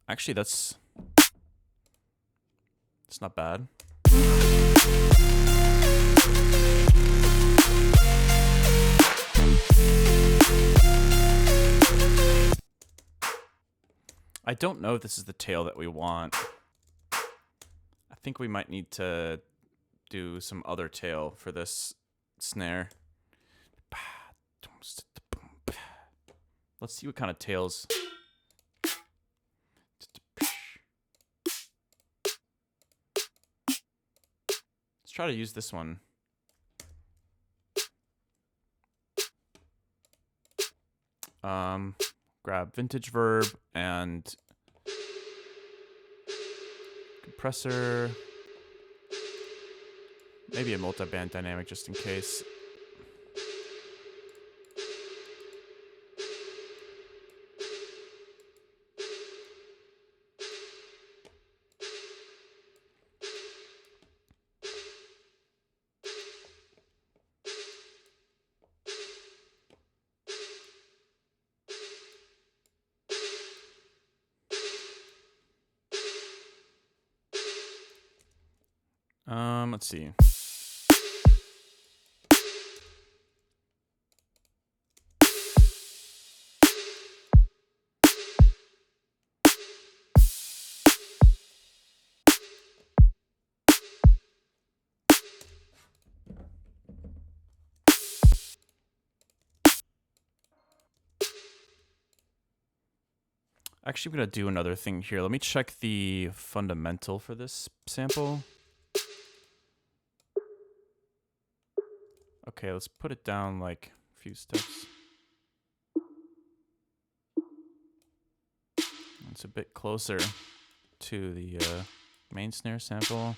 Actually, that's not bad. I don't know if this is the tail that we want. I think we might need to do some other tail for this snare. Let's see what kind of tails. Let's try to use this one. Grab vintage verb and compressor. Maybe a multi-band dynamic just in case. Let's see. Actually, I'm going to do another thing here. Let me check the fundamental for this sample. Okay, let's put it down like a few steps. It's a bit closer to the main snare sample.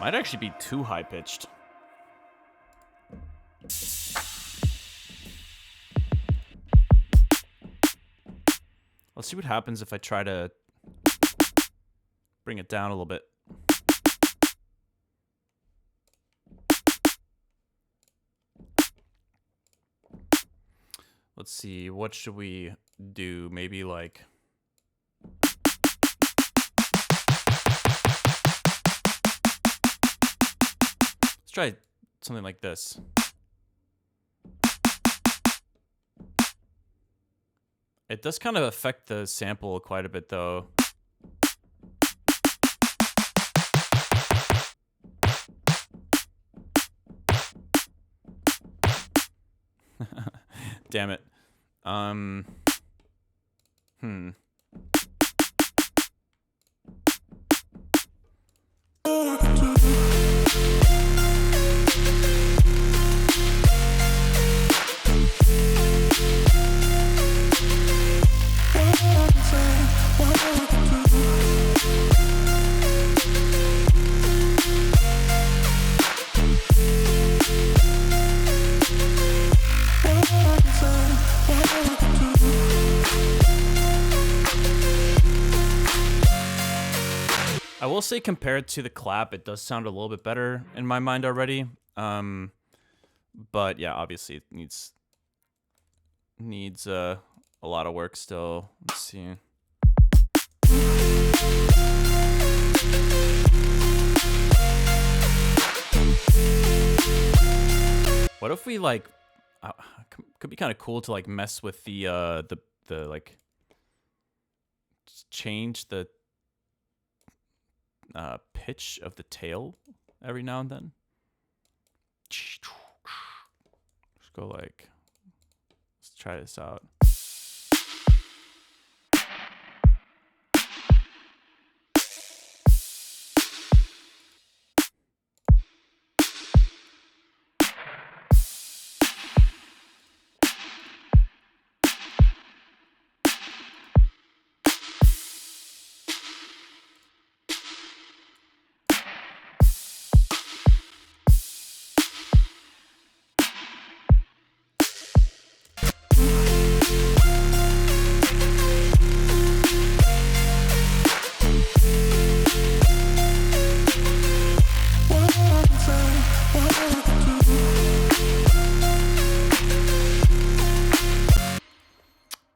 Might actually be too high pitched. Let's see what happens if I try to bring it down a little bit. Let's see, what should we do? Maybe like... Let's try something like this. It does kind of affect the sample quite a bit, though. Damn it. I will say, compared to the clap, it does sound a little bit better in my mind already. But yeah, obviously it needs a lot of work still. Let's see. What if we like? Could be kind of cool to like mess with the like just change the pitch of the tail every now and then. Just go like, let's try this out.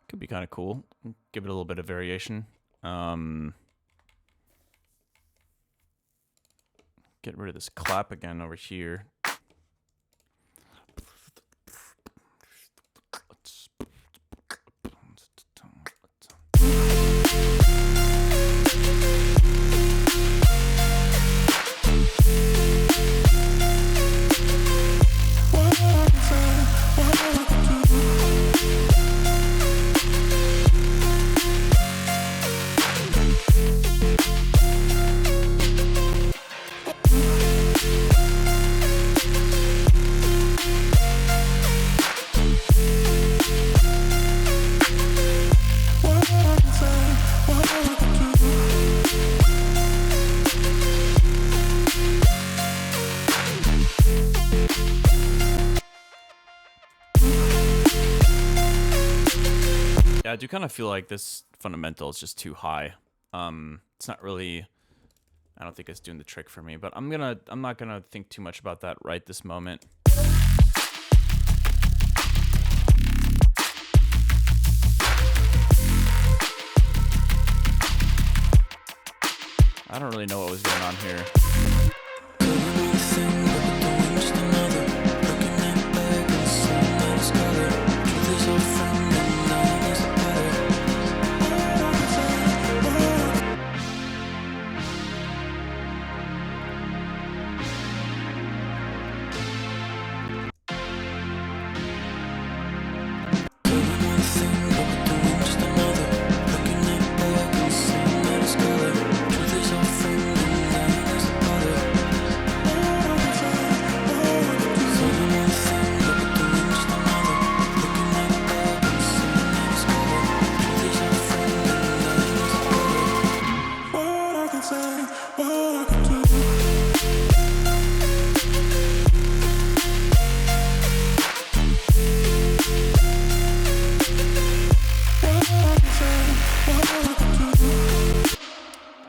Could be kind of cool. Give it a little bit of variation. Get rid of this clap again over here. Yeah, I do kind of feel like this fundamental is just too high. It's not really, I don't think it's doing the trick for me, but I'm not gonna think too much about that right this moment. I don't really know what was going on here.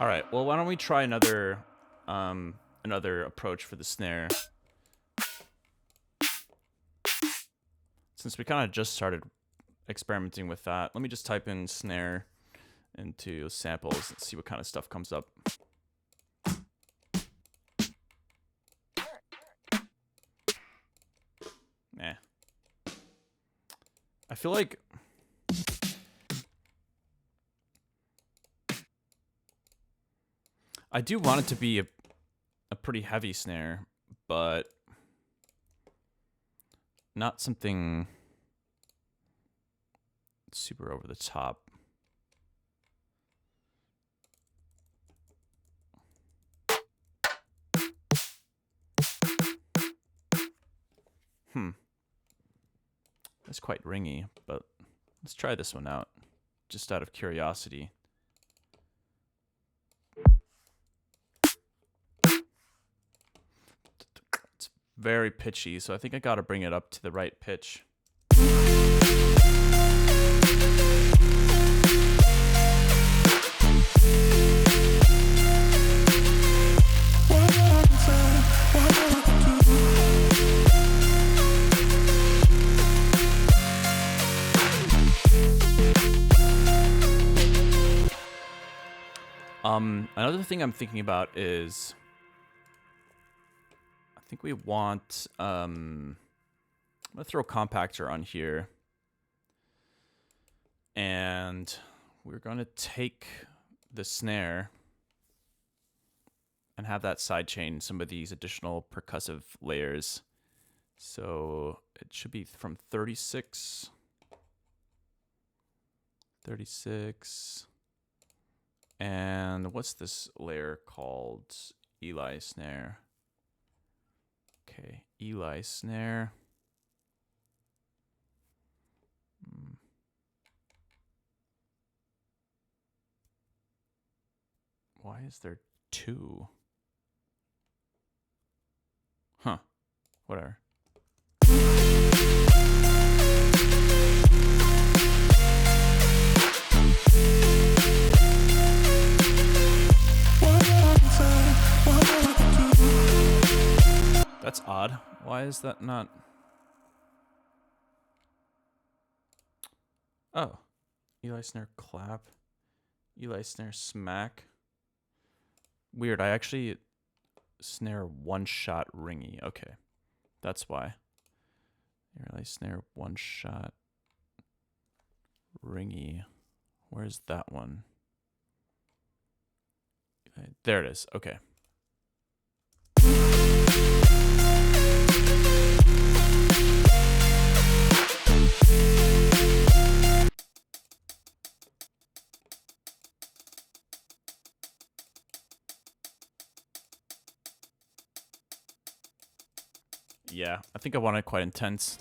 All right. Well, why don't we try another approach for the snare? Since we kind of just started experimenting with that, let me just type in snare into samples and see what kind of stuff comes up. Nah. I feel like I do want it to be a pretty heavy snare, but not something super over the top. That's quite ringy, but let's try this one out, just out of curiosity. It's very pitchy, so I think I gotta bring it up to the right pitch. Another thing I'm thinking about is I think we want I'm gonna throw a compactor on here, and we're gonna take the snare and have that sidechain some of these additional percussive layers. So it should be from 36, and what's this layer called? Eli snare. Okay, Eli snare. Why is there two? Huh. Whatever. That's odd. Why is that not? Oh. Eli snare clap. Eli snare smack. Weird. I actually snare one shot ringy. Okay. That's why. Eli snare one shot ringy. Where's that one? There it is. Okay. Yeah, I think I want it quite intense.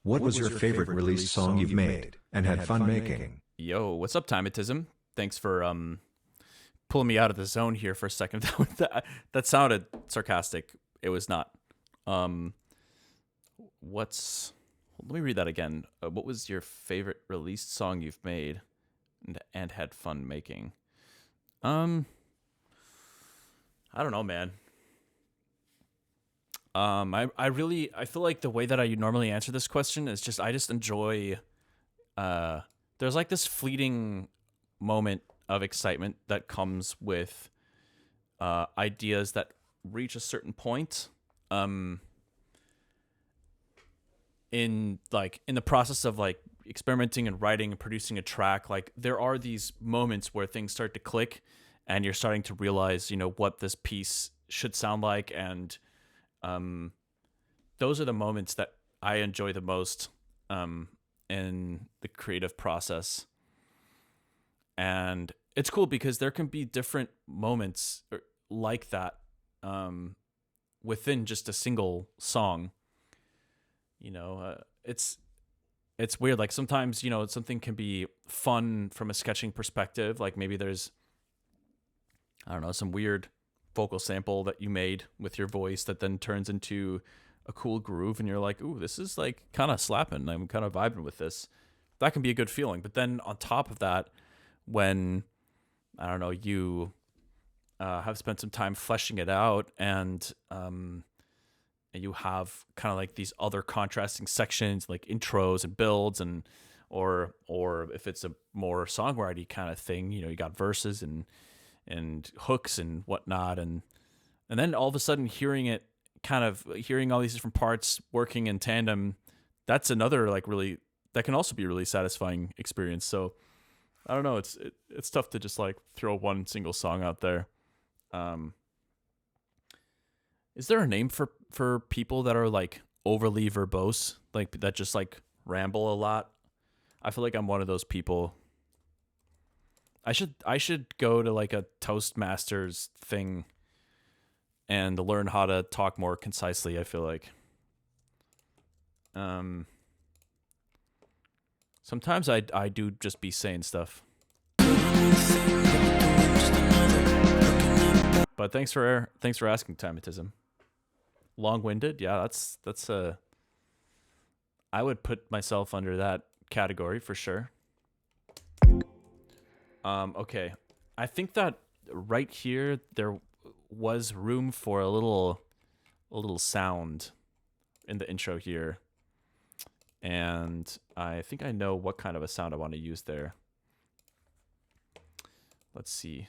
What was your favorite released song you've made and had fun making? Yo, what's up, Timatism? Thanks for pulling me out of the zone here for a second. That sounded sarcastic. It was not. Let me read that again. What was your favorite released song you've made and had fun making? I don't know, man. I feel like the way that I normally answer this question is just I just enjoy. There's like this fleeting moment of excitement that comes with ideas that reach a certain point. In the process of like experimenting and writing and producing a track, like there are these moments where things start to click and you're starting to realize, what this piece should sound like. And those are the moments that I enjoy the most in the creative process. And it's cool because there can be different moments like that within just a single song. It's weird. Like sometimes, something can be fun from a sketching perspective. Like maybe there's, I don't know, some weird vocal sample that you made with your voice that then turns into a cool groove and you're like, ooh, this is like kind of slapping. I'm kind of vibing with this. That can be a good feeling. But then on top of that, when, I don't know, you have spent some time fleshing it out and you have kind of like these other contrasting sections like intros and builds and or if it's a more songwriting kind of thing, you know, you got verses and hooks and whatnot, and then all of a sudden hearing all these different parts working in tandem, that's another like really, that can also be a really satisfying experience. So I don't know, it's tough to just like throw one single song out there. Is there a name for people that are like overly verbose, like that just like ramble a lot? I feel like I'm one of those people. I should go to like a Toastmasters thing and learn how to talk more concisely, I feel like. Sometimes I do just be saying stuff. But thanks for asking, Timatism. Long-winded? Yeah, that's I would put myself under that category for sure. Okay. I think that right here there was room for a little sound in the intro here. And I think I know what kind of a sound I want to use there. Let's see.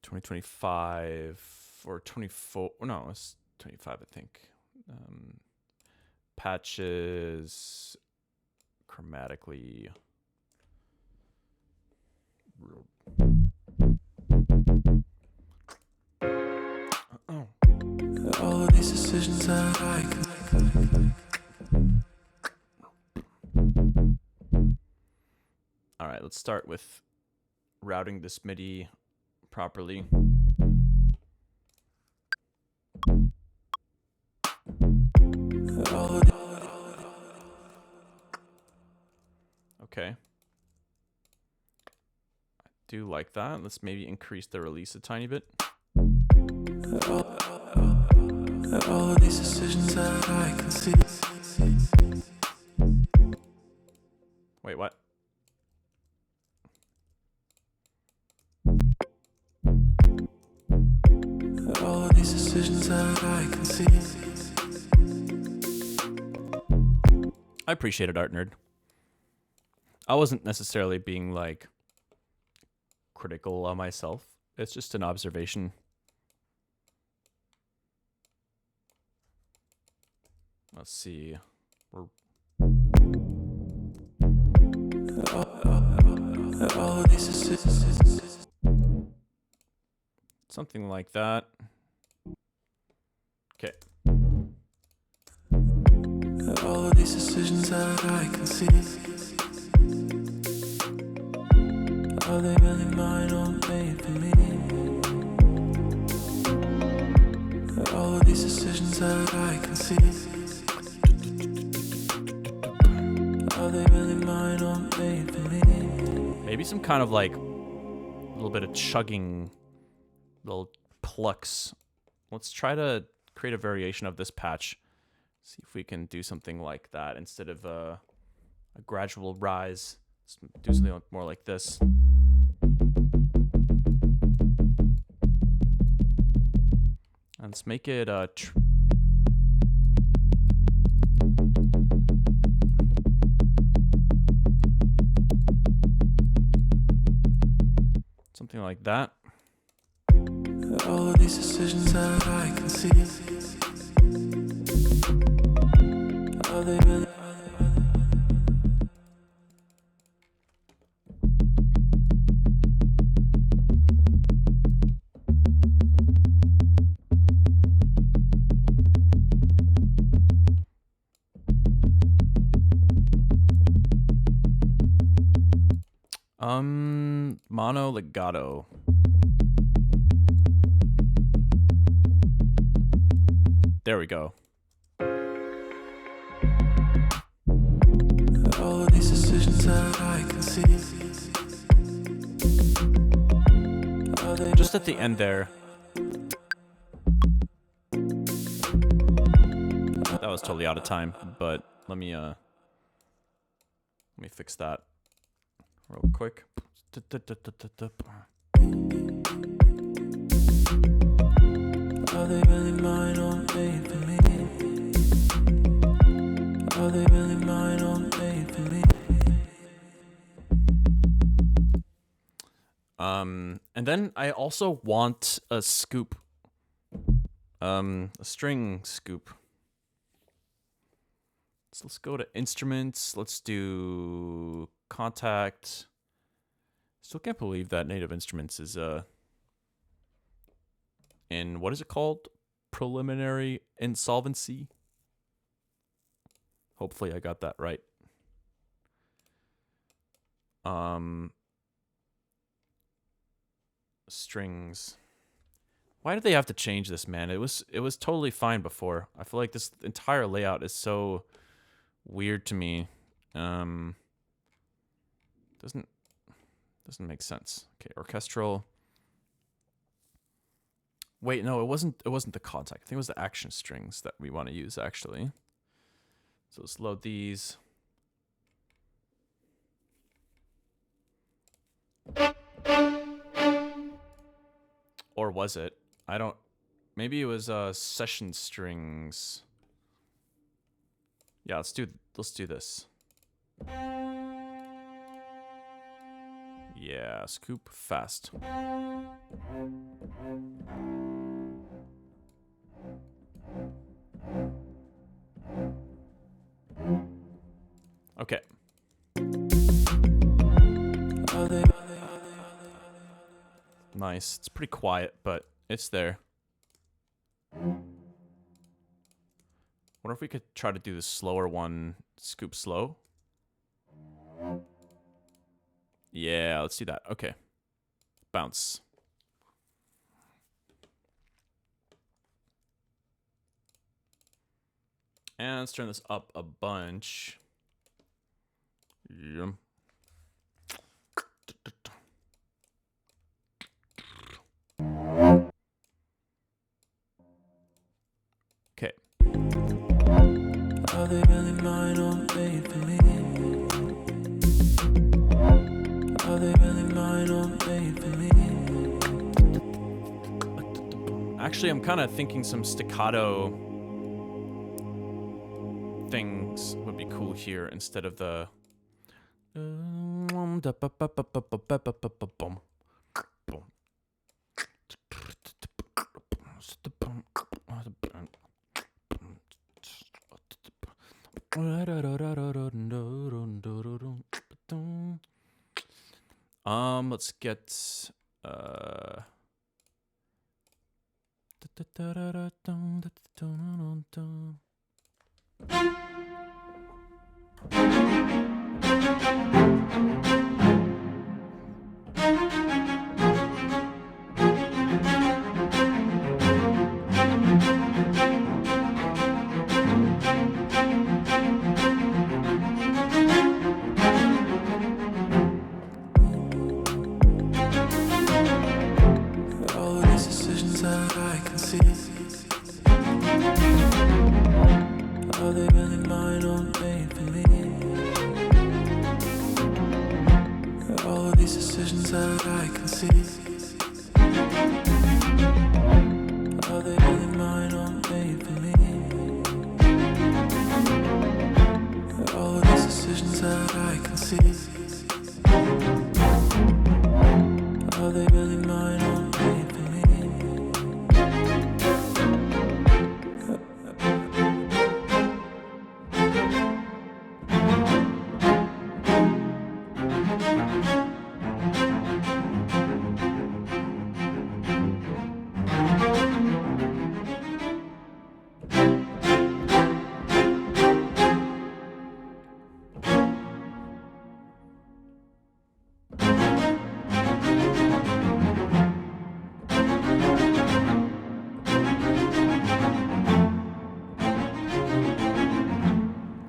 2025 or 24. No, it's 25, I think. Patches chromatically. All these decisions that I can. All right, let's start with routing this MIDI properly. Okay. I do like that. Let's maybe increase the release a tiny bit. All these decisions that I can see. Wait, what? All these decisions that I can see. I appreciate it, Art Nerd. I wasn't necessarily being like critical on myself. It's just an observation. Let's see. All these decisions. Something like that. Okay. All these decisions that I can see. Are they really mine or made for me? All of these decisions that I can see. Are they really mine or made for me? Maybe some kind of like a little bit of chugging, little plucks. Let's try to create a variation of this patch. See if we can do something like that instead of a gradual rise. Let's do something more like this. And let's make it something like that. All of these decisions that I can see. Are they really? Mono legato. There we go. All of these decisions that I can see. Just at the end there. was totally out of time, but let me fix that real quick. Are they really mine or made for me? Are they really mine or made for me? And then I also want a scoop. A string scoop. So let's go to instruments. Let's do contact. Still can't believe that Native Instruments is in, what is it called? Preliminary insolvency. Hopefully I got that right. Strings. Why did they have to change this, man? It was totally fine before. I feel like this entire layout is so weird to me. Doesn't make sense. Okay, orchestral. Wait, no, it wasn't the contact. I think it was the action strings that we want to use actually. So let's load these. Or was it? I don't. Maybe it was session strings. Yeah, let's do this. Yeah, scoop fast. Okay. Nice. It's pretty quiet, but it's there. Wonder if we could try to do the slower one, scoop slow. Yeah, let's do that. Okay. Bounce. And let's turn this up a bunch. Yeah. Okay. Are they really mine or made for me? Are they really mine or made for me? Actually, I'm kind of thinking some staccato things would be cool here instead of the. Let's get All of these decisions that I can see. Are they really mine or made for me? All of these decisions that I can see. Are they really mine or made for me? All of these decisions that I can see. Are they really mine or made for me?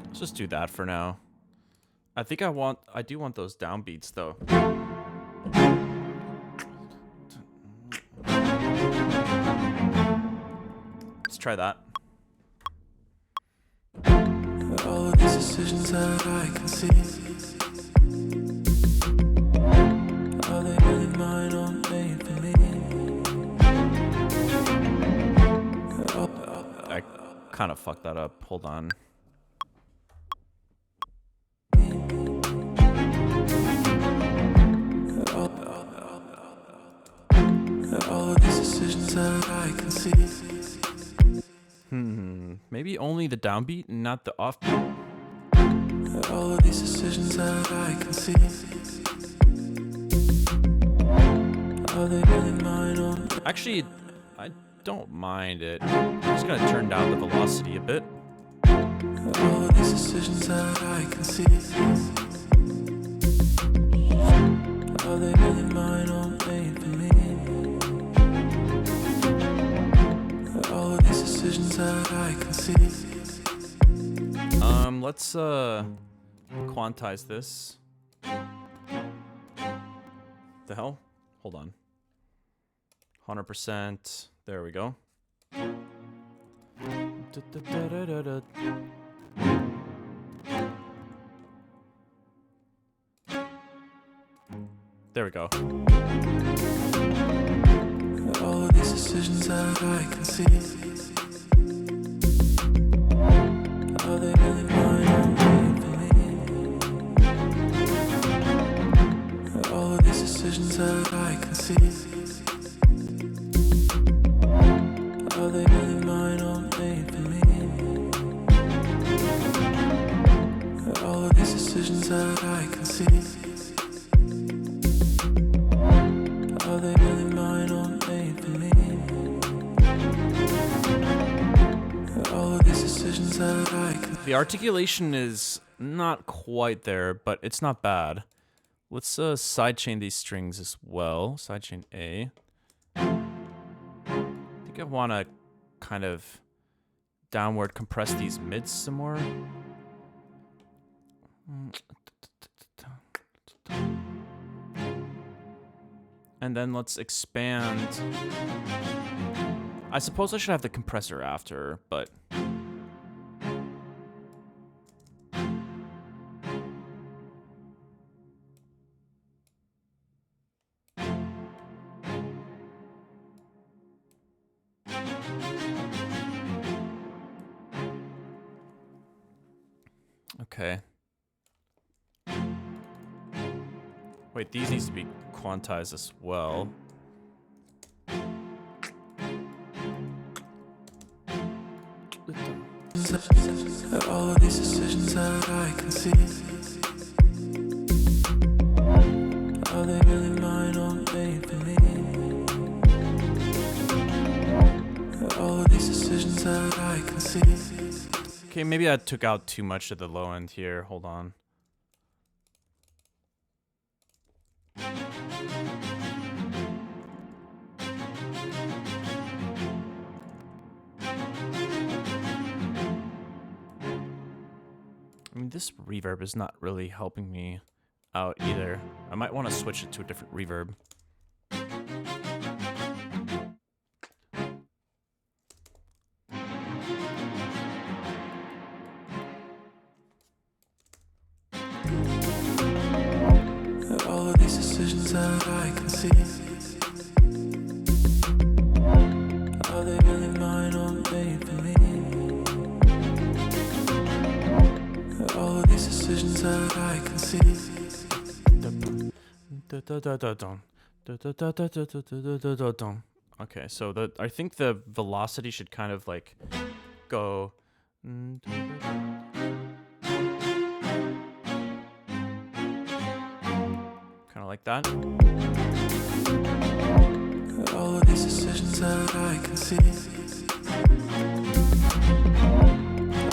Let's just do that for now. I think I do want those downbeats though. Let's try that. these decisions that I can see, are they really mine or made for me? I kind of fucked that up. Hold on. All of these decisions that I can see. Maybe only the downbeat, not the offbeat. All of these decisions that I can see, are they really mine or? Actually, I don't mind it. I'm just gonna turn down the velocity a bit. All of these decisions that I can see, are they really mine or made for me? All of these decisions that I can see. Let's quantize this. The hell? Hold on. 100%. There we go. There we go. All of these decisions that I can see, are they really mine or made for me? All of these decisions that I can see, are they really mine or made for me? All of these decisions that I can see, are they really mine or made for me? All of these decisions that I can. The articulation is not quite there, but it's not bad. Let's sidechain these strings as well. Sidechain A. I think I want to kind of downward compress these mids some more. And then let's expand. I suppose I should have the compressor after, but... Okay. Wait, these needs to be quantized as well. All of these decisions that I can see, are they really mine or made for me? All of these decisions that I can see. Okay, maybe I took out too much at the low end here. Hold on. I mean, this reverb is not really helping me out either. I might want to switch it to a different reverb. All of these decisions that I can see, are they really mine or made for me? All of these decisions that I can see. Okay, so I think the velocity should kind of like go. Kind of like that. All of these decisions that I can see,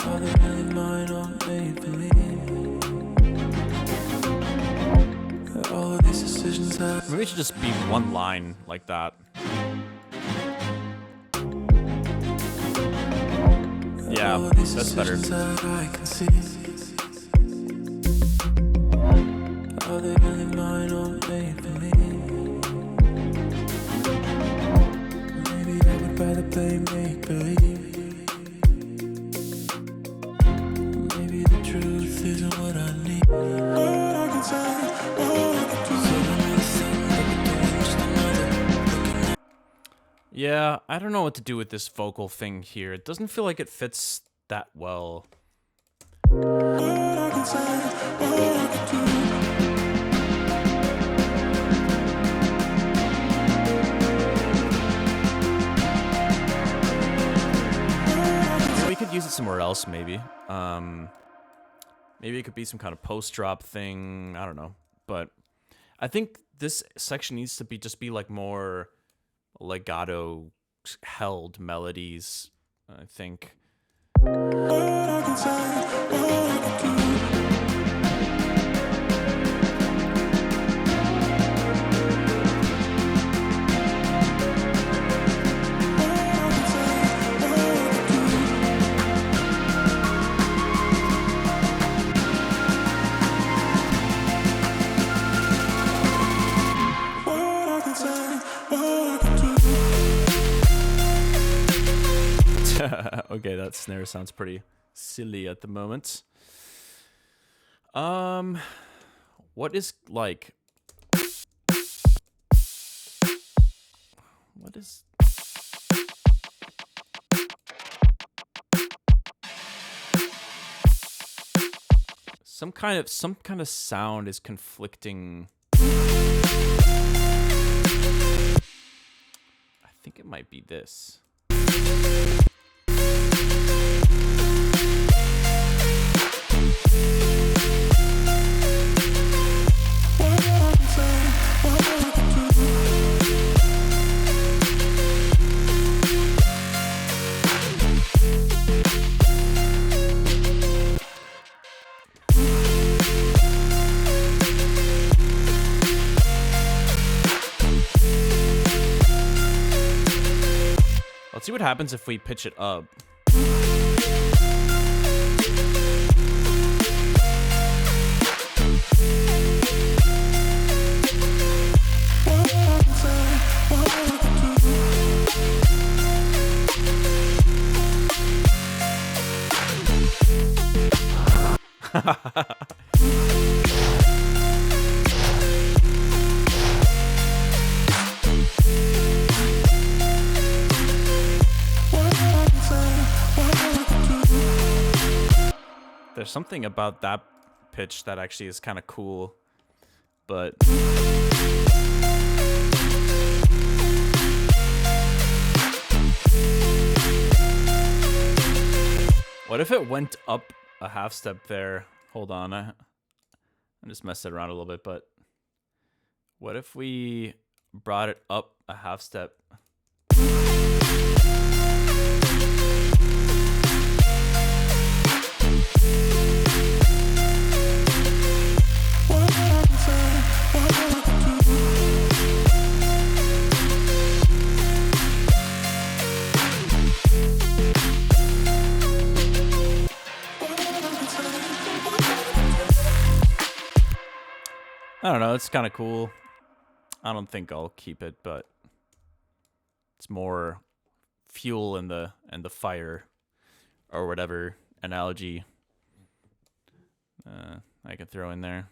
are they really mine or made for me? All of these decisions that. Maybe it should just be one line like that. Yeah, All of these that's better. decisions that I can see, are they really mine or made for me? Maybe I would rather play make believe. Maybe the truth Yeah, I don't know what to do with this vocal thing here. It doesn't feel like it fits that well. We could use it somewhere else, maybe. Maybe it could be some kind of post-drop thing. I don't know. But I think this section needs to just be like more legato held melodies, I think. Okay, that snare sounds pretty silly at the moment. What is like... What is... Some kind of sound is conflicting. I think it might be this. Let's see what happens if we pitch it up. There's something about that pitch that actually is kind of cool, but what if it went up a half step there? Hold on, I'm just messing around a little bit, but what if we brought it up a half step? I don't know, it's kind of cool. I don't think I'll keep it, but it's more fuel in the fire, or whatever analogy I could throw in there.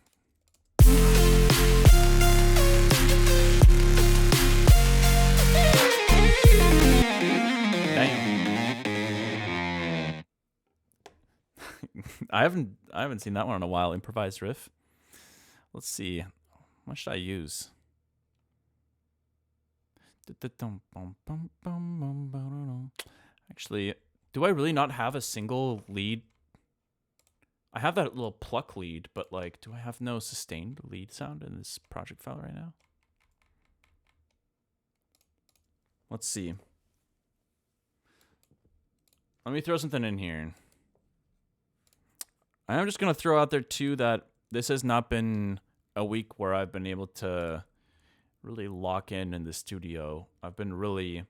Damn. I haven't seen that one in a while. Improvised riff. Let's see. What should I use? Actually, do I really not have a single lead? I have that little pluck lead, but like, do I have no sustained lead sound in this project file right now? Let's see. Let me throw something in here. I'm just going to throw out there too that this has not been a week where I've been able to really lock in the studio. I've been really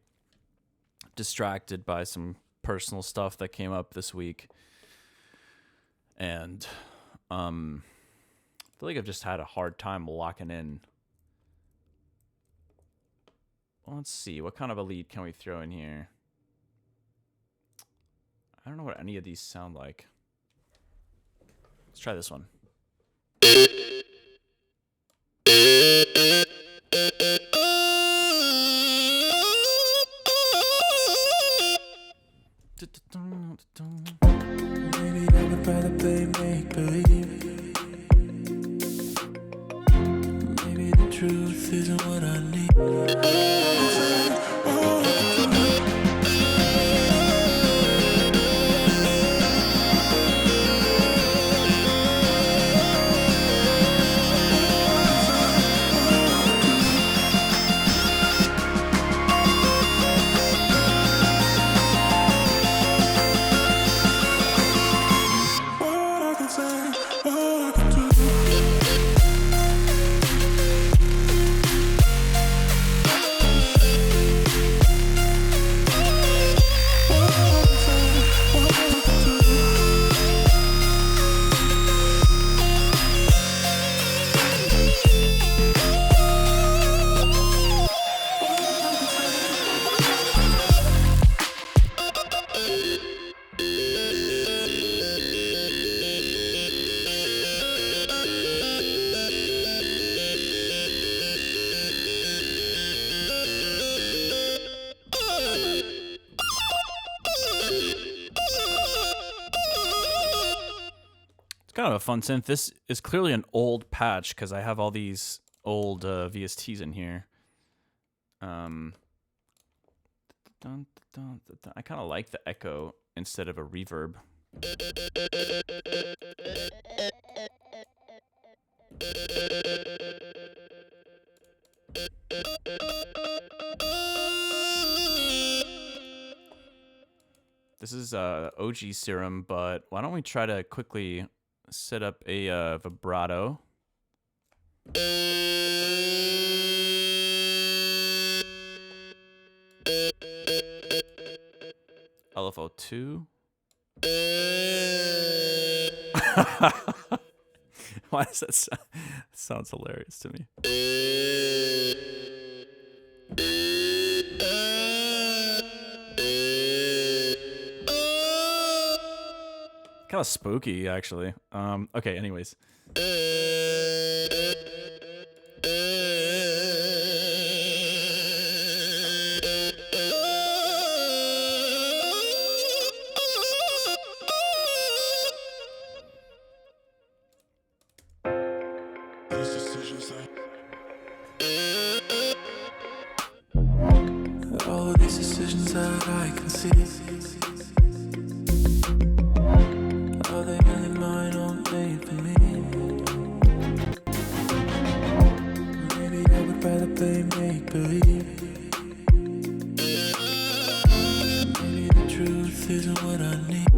distracted by some personal stuff that came up this week. And I feel like I've just had a hard time locking in. Let's see, what kind of a lead can we throw in here? I don't know what any of these sound like. Let's try this one. Maybe I would rather play make-believe. Maybe the truth isn't what I need. What I can say, what I can do. It's kind of a fun synth. This is clearly an old patch because I have all these old VSTs in here. I kind of like the echo instead of a reverb. This is OG Serum, but why don't we try to quickly set up a vibrato. LFO2. Why does that sound? That sounds hilarious to me. Kind of spooky, actually. Okay, anyways. All of these decisions that I can see, are they really mine or made for me? Maybe I would rather play make-believe. Maybe the truth isn't what I need.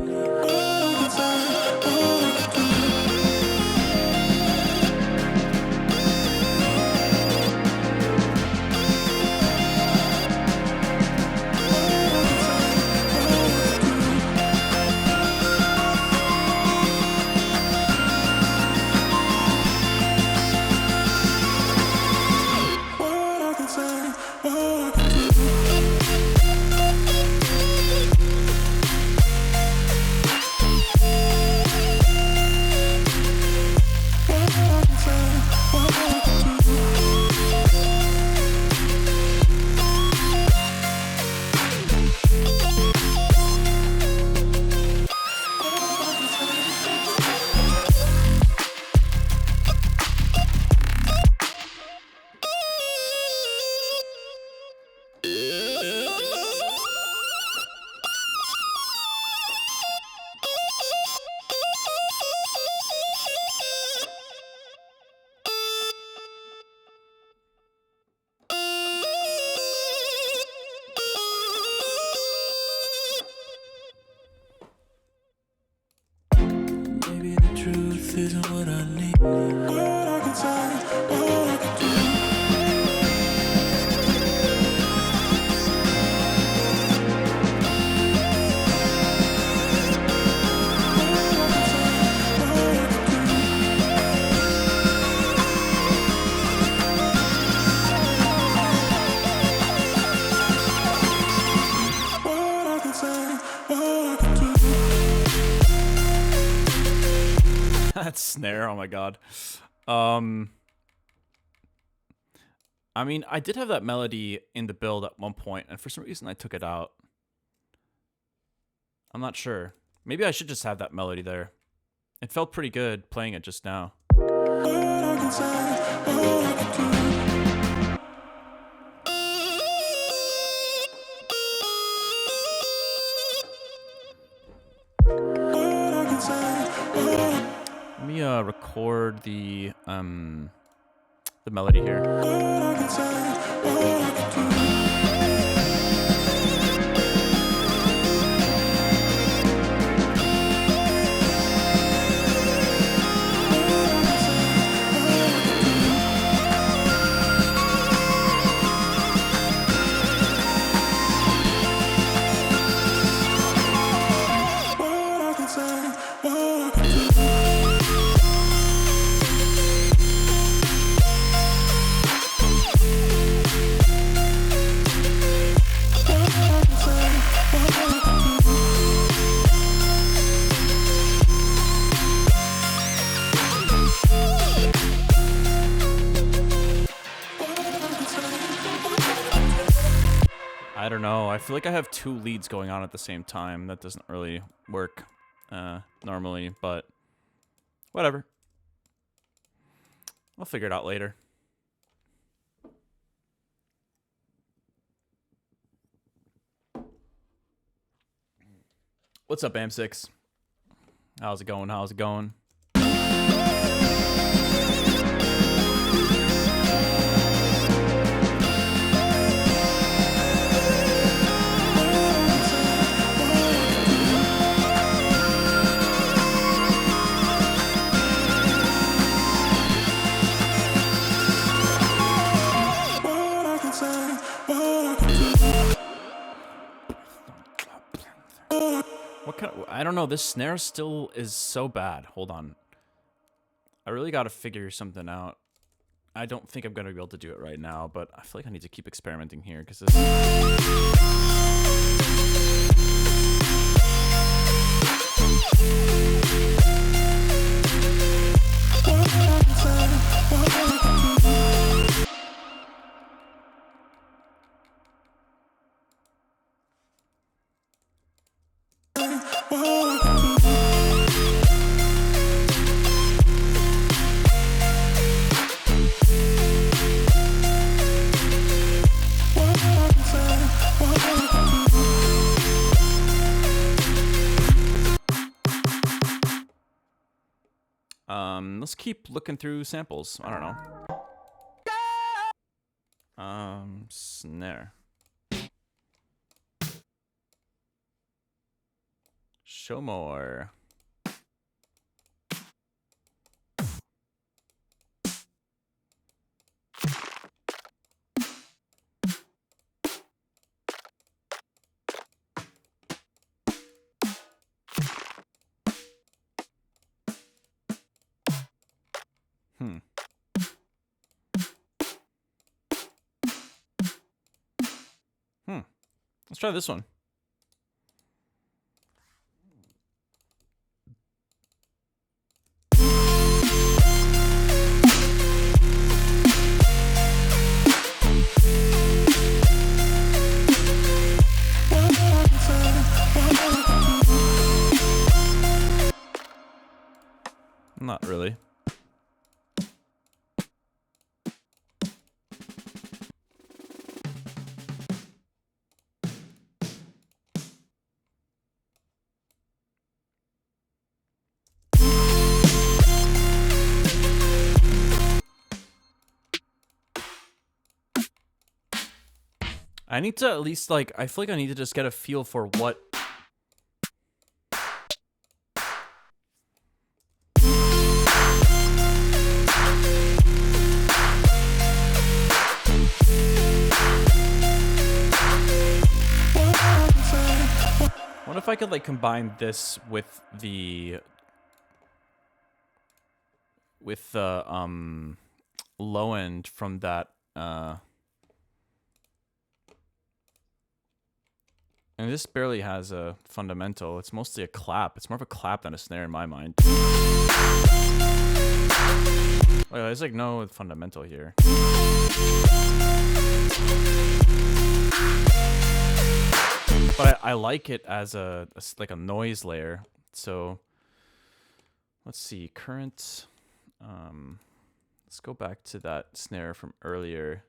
Maybe the truth isn't what I need. What I can say, what I can do. What I can say, what I can do. That snare, oh my god. I mean, I did have that melody in the build at one point, and for some reason I took it out. I'm not sure. Maybe I should just have that melody there. It felt pretty good playing it just now. Let me record the melody here. I don't know. I feel like I have two leads going on at the same time. That doesn't really work normally, but whatever. I'll figure it out later. What's up, AM6? How's it going? How's it going? What kind of, I don't know. This snare still is so bad. Hold on. I really got to figure something out. I don't think I'm going to be able to do it right now, but I feel like I need to keep experimenting here because this... Let's keep looking through samples. I don't know. Snare. Show more. Let's try this one. Not really. I need to at least, like, I feel like I need to just get a feel for what... What if I could, like, combine this with the... low end from that, And this barely has a fundamental. It's mostly a clap. It's more of a clap than a snare in my mind. Well, there's like no fundamental here. But I like it as like a noise layer. So let's see, current. Let's go back to that snare from earlier.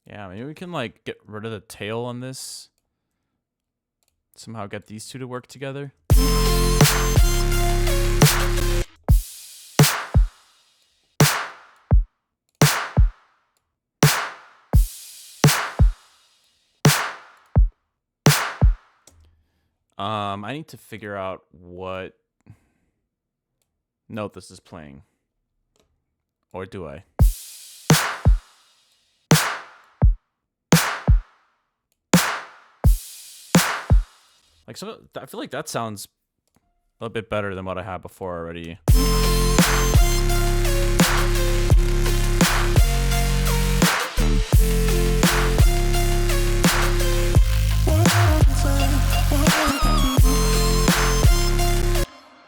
Yeah, maybe we can like get rid of the tail on this. Somehow get these two to work together. I need to figure out what note this is playing. Or do I? Like, so I feel like that sounds a little bit better than what I had before already.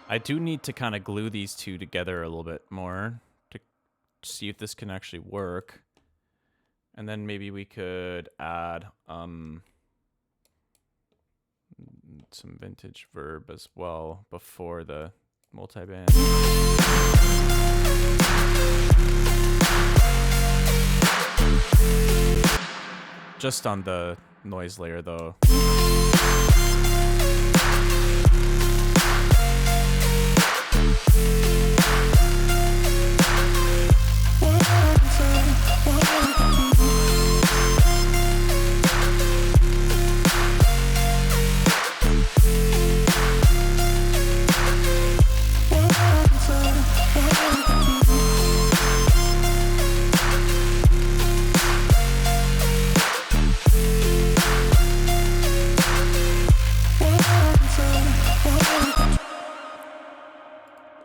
I do need to kind of glue these two together a little bit more to see if this can actually work. And then maybe we could add some vintage verb as well before the multiband. Just on the noise layer though.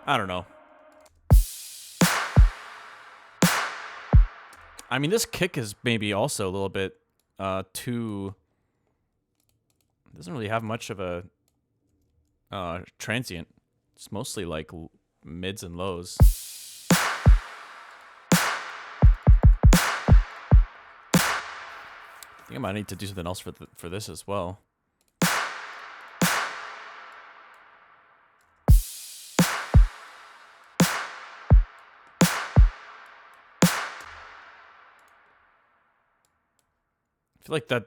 I don't know. I mean, this kick is maybe also a little bit too... doesn't really have much of a transient. It's mostly like mids and lows. I think I might need to do something else for this as well. I feel like that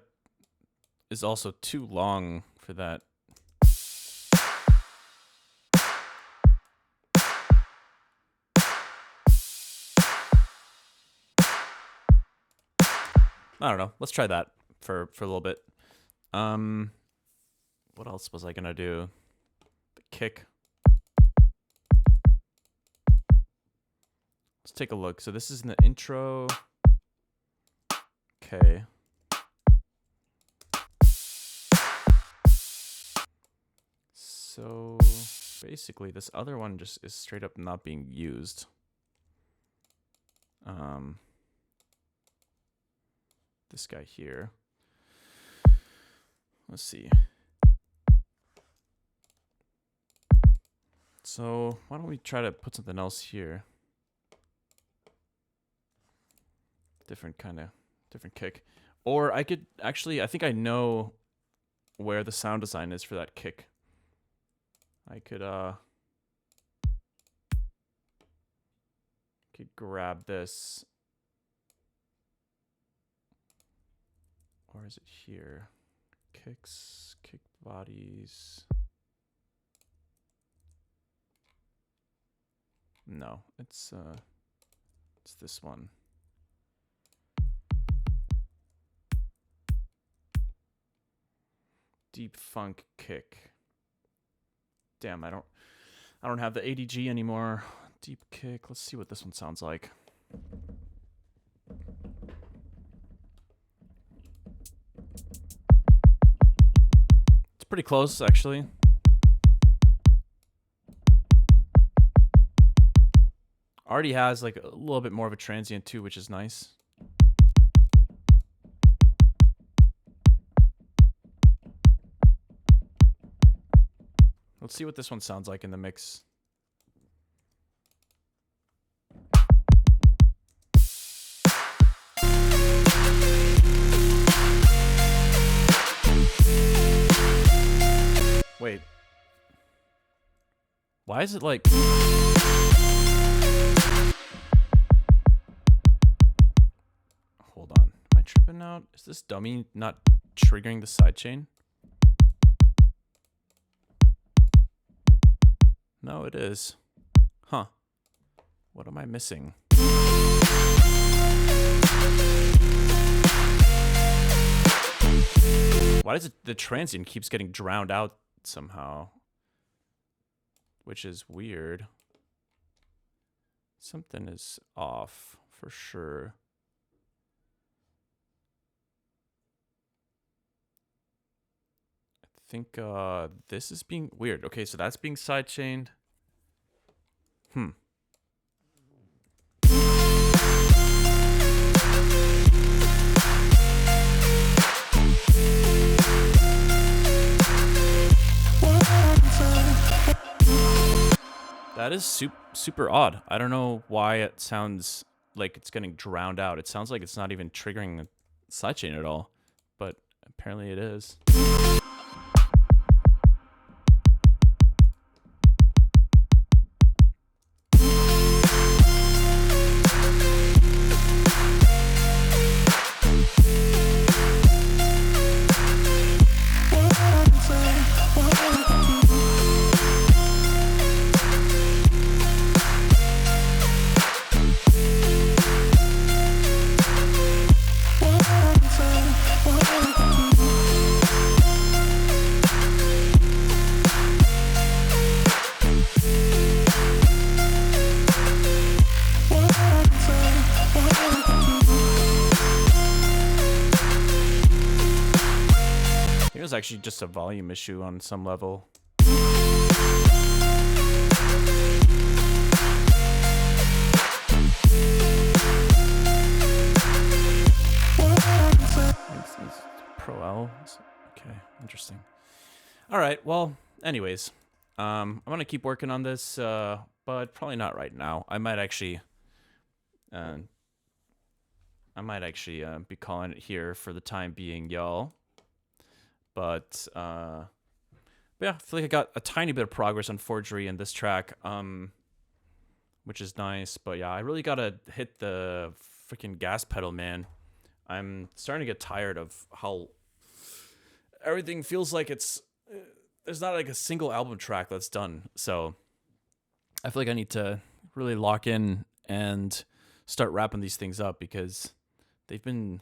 is also too long for that. I don't know. Let's try that for a little bit. What else was I gonna do? The kick. Let's take a look. So this is in the intro. Okay. So basically this other one just is straight up not being used. This guy here. Let's see. So why don't we try to put something else here? Different kick. Or I could actually, I think I know where the sound design is for that kick. I could grab this. Or is it here? Kicks, kick bodies. No, it's this one. Deep funk kick. Damn, I don't have the ADG anymore. Deep kick. Let's see what this one sounds like. It's pretty close, actually. Already has like a little bit more of a transient too, which is nice. Let's see what this one sounds like in the mix. Wait. Why is it like... Hold on. Am I tripping out? Is this dummy not triggering the sidechain? No, it is. Huh. What am I missing? Why does the transient keeps getting drowned out somehow? Which is weird. Something is off for sure. I think this is being weird. Okay, so that's being sidechained. That is super odd. I don't know why it sounds like it's getting drowned out. It sounds like it's not even triggering the sidechain at all, but apparently it is. It was actually just a volume issue on some level. It's Pro L. Okay, interesting. All right. Well, anyways, I'm gonna keep working on this, but probably not right now. I might actually be calling it here for the time being, y'all. But yeah, I feel like I got a tiny bit of progress on forgery in this track, which is nice. But yeah, I really gotta hit the freaking gas pedal, man. I'm starting to get tired of how everything feels like there's not like a single album track that's done. So I feel like I need to really lock in and start wrapping these things up because they've been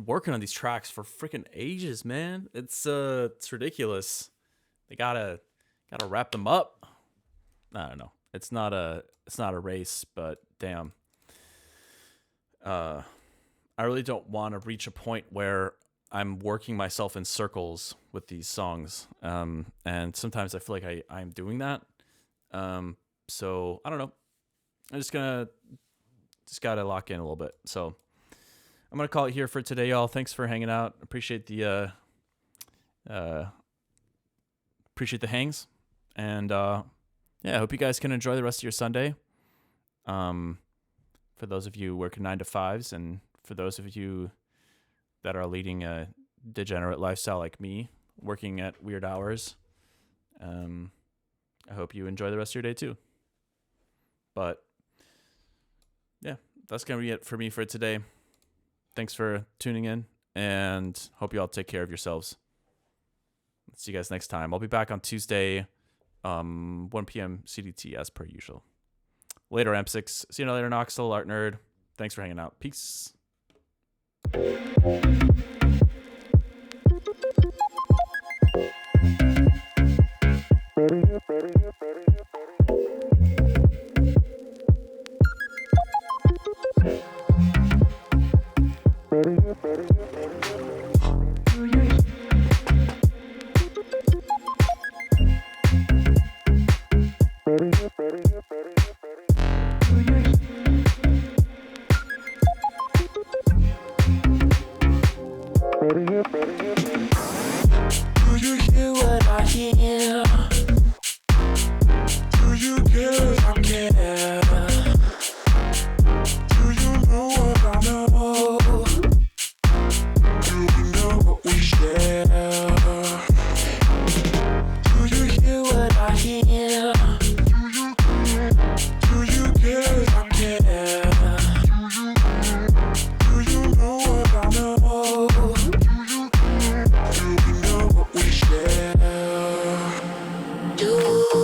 working on these tracks for freaking ages, man. It's ridiculous. They gotta wrap them up. I don't know. It's not a race, but damn. I really don't want to reach a point where I'm working myself in circles with these songs. And sometimes I feel like I'm doing that. So I don't know. I'm just gotta lock in a little bit. So I'm going to call it here for today, y'all. Thanks for hanging out. Appreciate the hangs. And yeah, I hope you guys can enjoy the rest of your Sunday. For those of you working 9 to 5s and for those of you that are leading a degenerate lifestyle like me, working at weird hours, I hope you enjoy the rest of your day too. But yeah, that's going to be it for me for today. Thanks for tuning in, and hope you all take care of yourselves. See you guys next time. I'll be back on Tuesday, 1 p.m. CDT as per usual. Later, M6. See you later, Noxel, Art Nerd. Thanks for hanging out. Peace. you hear what I hear? Do you care if I care? Do you know what I know? Do we know what we share? Do you hear what I hear? Do you care if I care? Do you know what I know? Do we know what we share? Do you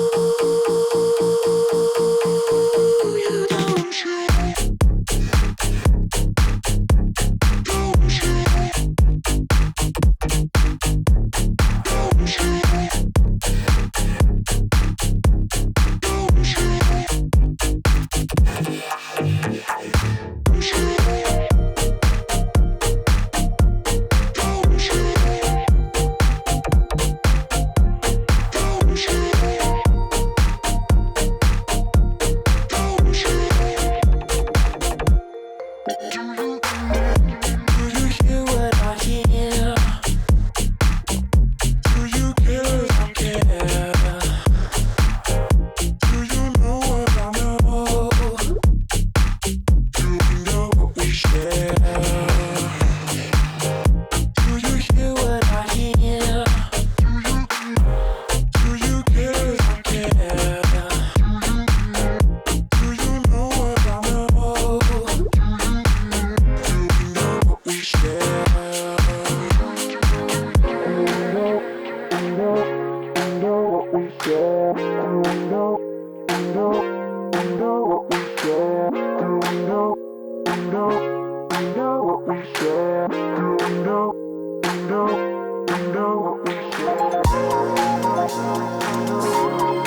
don't you?